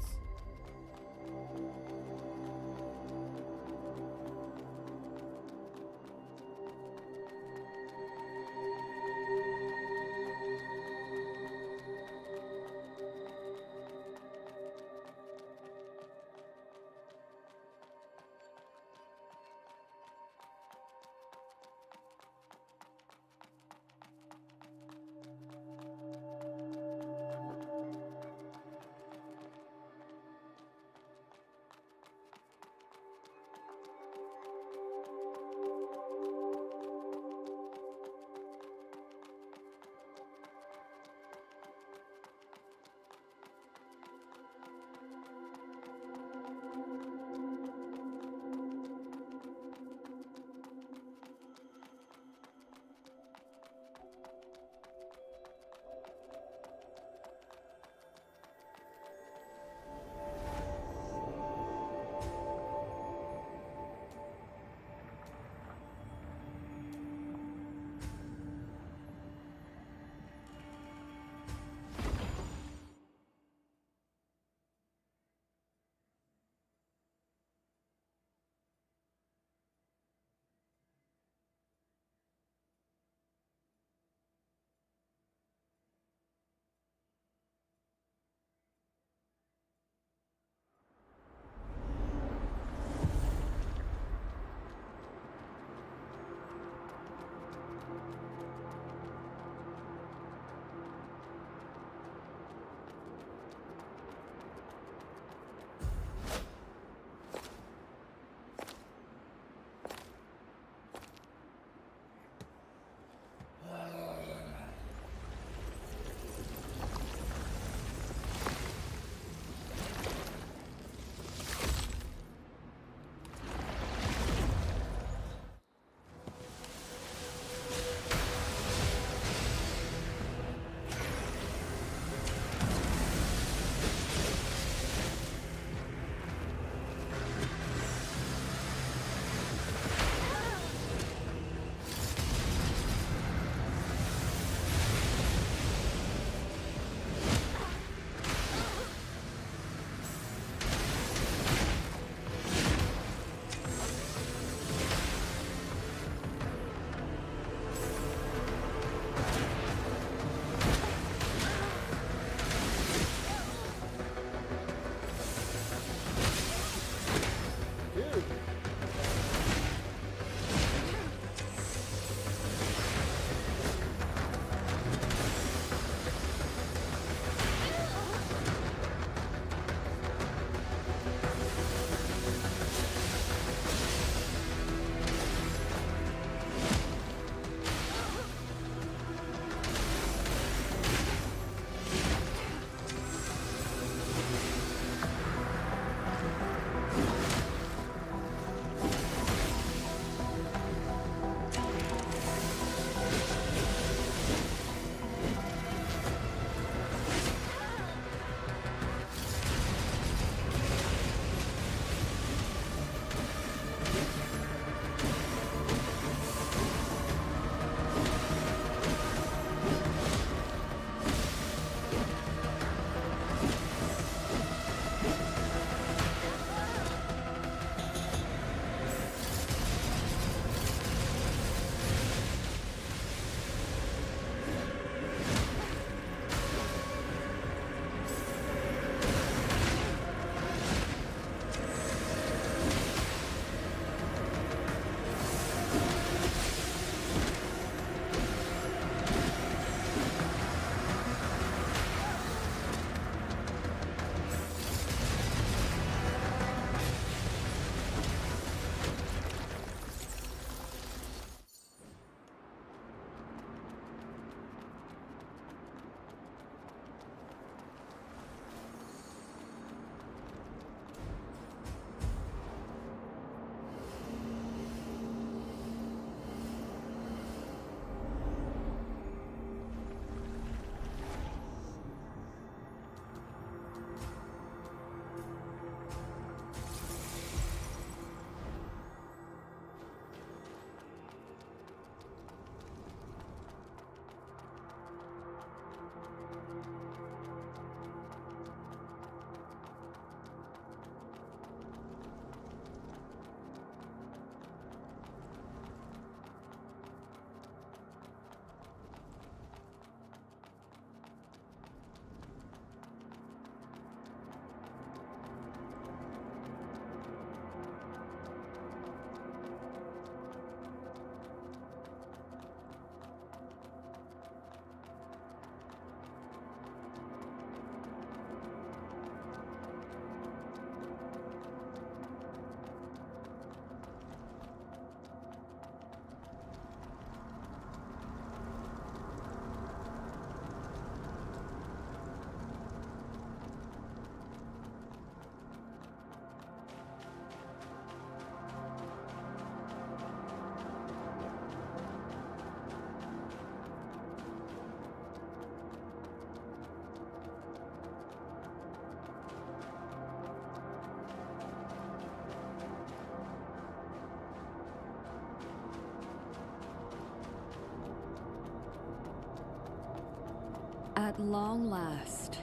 S12: At long last,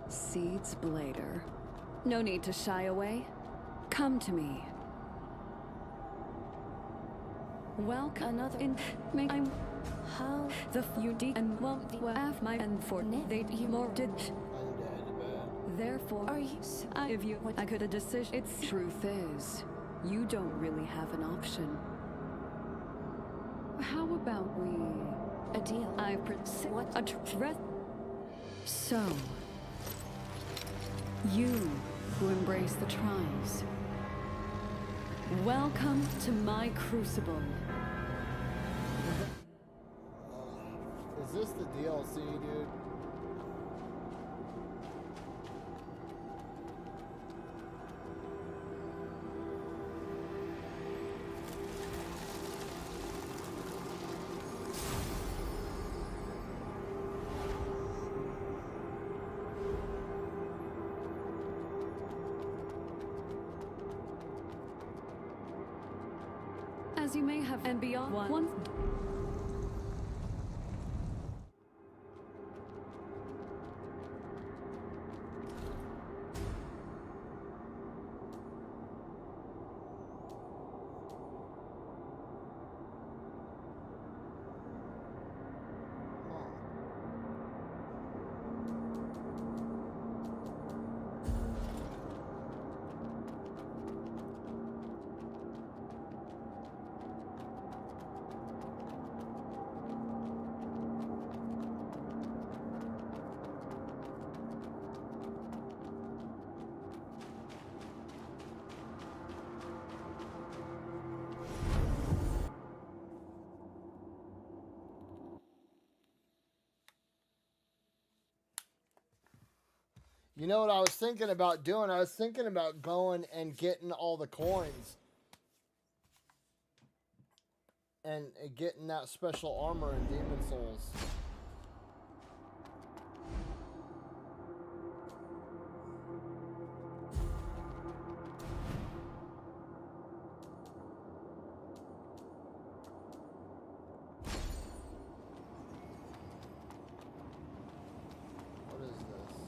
S12: Seeds Blader. No need to shy away. Come to me. Welcome.
S4: Another.
S12: I'm.
S4: How?
S12: The UD and won't af my and for they more did. Therefore,
S4: Are you?
S12: if you I could a decision. Its truth is, you don't really have an option. How about we?
S4: A deal.
S12: I
S4: What?
S12: address. So, you who embrace the trials, welcome to my crucible.
S1: Is this the DLC, dude?
S12: As you may have and beyond one.
S1: You know what I was thinking about doing? I was thinking about going and getting all the coins. And getting that special armor in Demon Souls. What is this?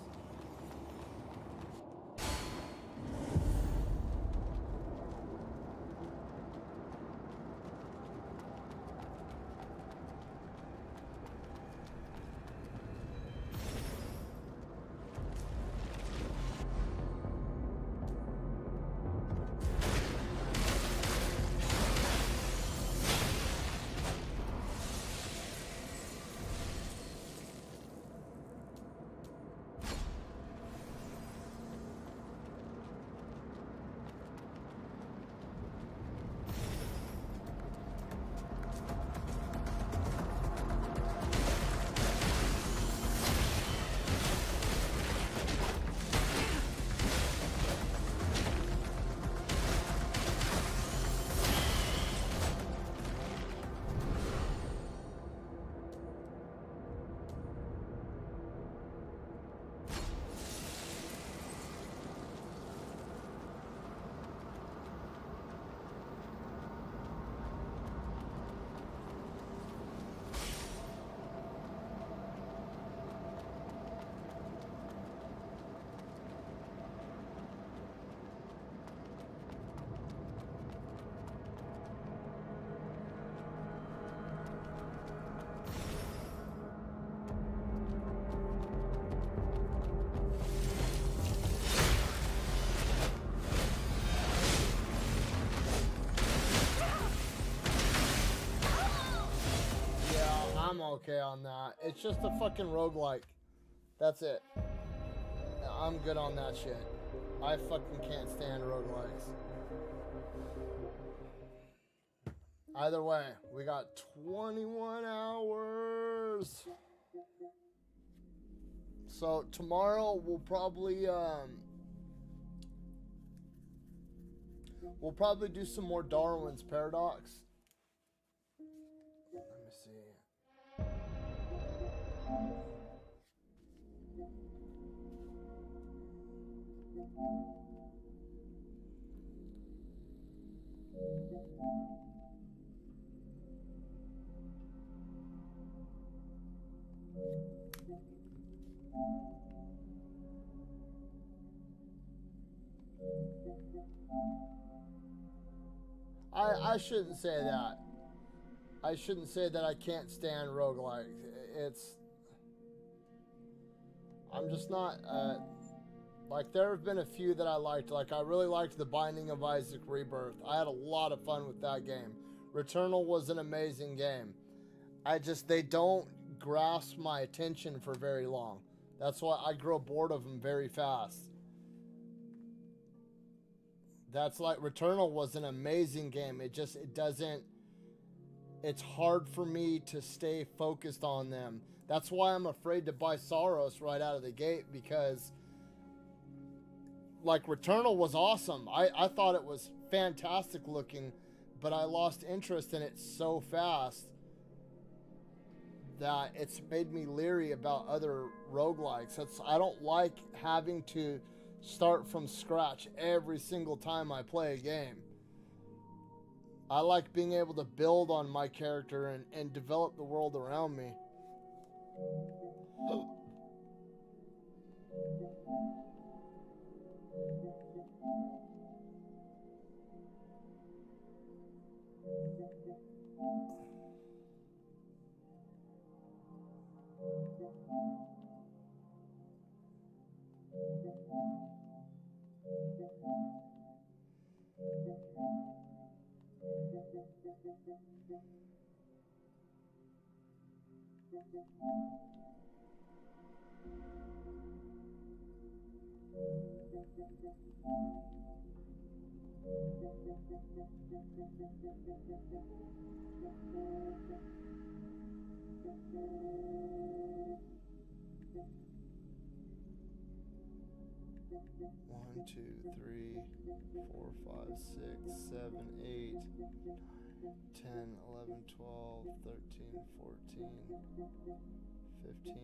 S1: I'm okay on that. It's just a fucking roguelike. That's it. I'm good on that shit. I fucking can't stand roguelikes. Either way, we got 21 hours. So tomorrow we'll probably do some more Darwin's Paradox. Let me see. I shouldn't say that. I shouldn't say that I can't stand roguelike. I'm just not, like, there have been a few that I liked. Like, I really liked The Binding of Isaac Rebirth. I had a lot of fun with that game. Returnal was an amazing game. They don't grasp my attention for very long. That's why I grow bored of them very fast. That's like, Returnal was an amazing game. It's hard for me to stay focused on them. That's why I'm afraid to buy Soros right out of the gate, because like, Returnal was awesome. I thought it was fantastic looking, but I lost interest in it so fast that it's made me leery about other roguelikes. I don't like having to start from scratch every single time I play a game. I like being able to build on my character and develop the world around me. One, 2, 3, 4, 5, 6, 7, 8, 10, 11, 12, 13, 14, 15, 16.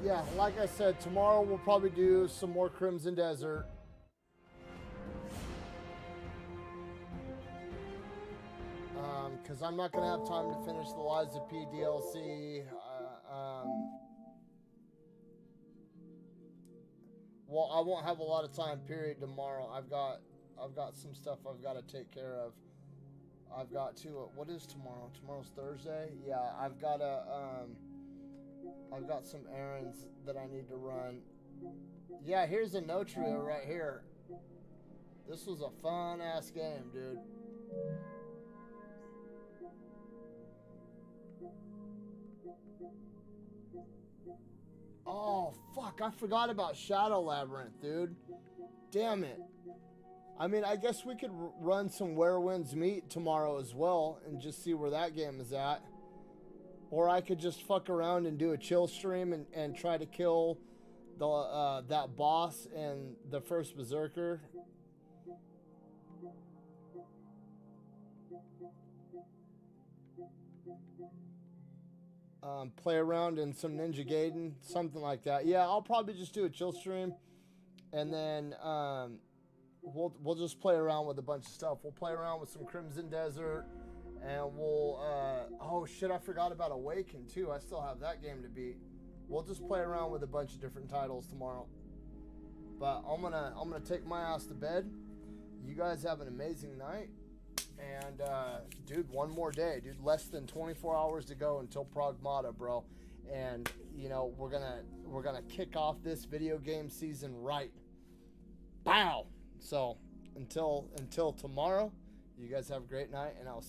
S1: Yeah, like I said, tomorrow we'll probably do some more Crimson Desert. Because I'm not going to have time to finish the Lies of P DLC. Well, I won't have a lot of time, period, tomorrow. I've got some stuff I've got to take care of. I've got to, what is tomorrow? Tomorrow's Thursday? Yeah, I've got some errands that I need to run. Yeah, here's a Notria right here. This was a fun-ass game, dude. Oh, fuck, I forgot about Shadow Labyrinth, dude. Damn it. I mean, I guess we could run some Where Winds Meet tomorrow as well and just see where that game is at. Or I could just fuck around and do a chill stream and try to kill that boss and the first Berserker. Play around in some Ninja Gaiden, something like that. Yeah, I'll probably just do a chill stream, and then we'll just play around with a bunch of stuff. We'll play around with some Crimson Desert, and we'll oh shit, I forgot about Awaken too. I still have that game to beat. We'll just play around with a bunch of different titles tomorrow. But I'm gonna take my ass to bed. You guys have an amazing night. And dude, one more day, dude. Less than 24 hours to go until Pragmata, bro. And you know, we're gonna kick off this video game season right. Bow. So until tomorrow, you guys have a great night, and I'll see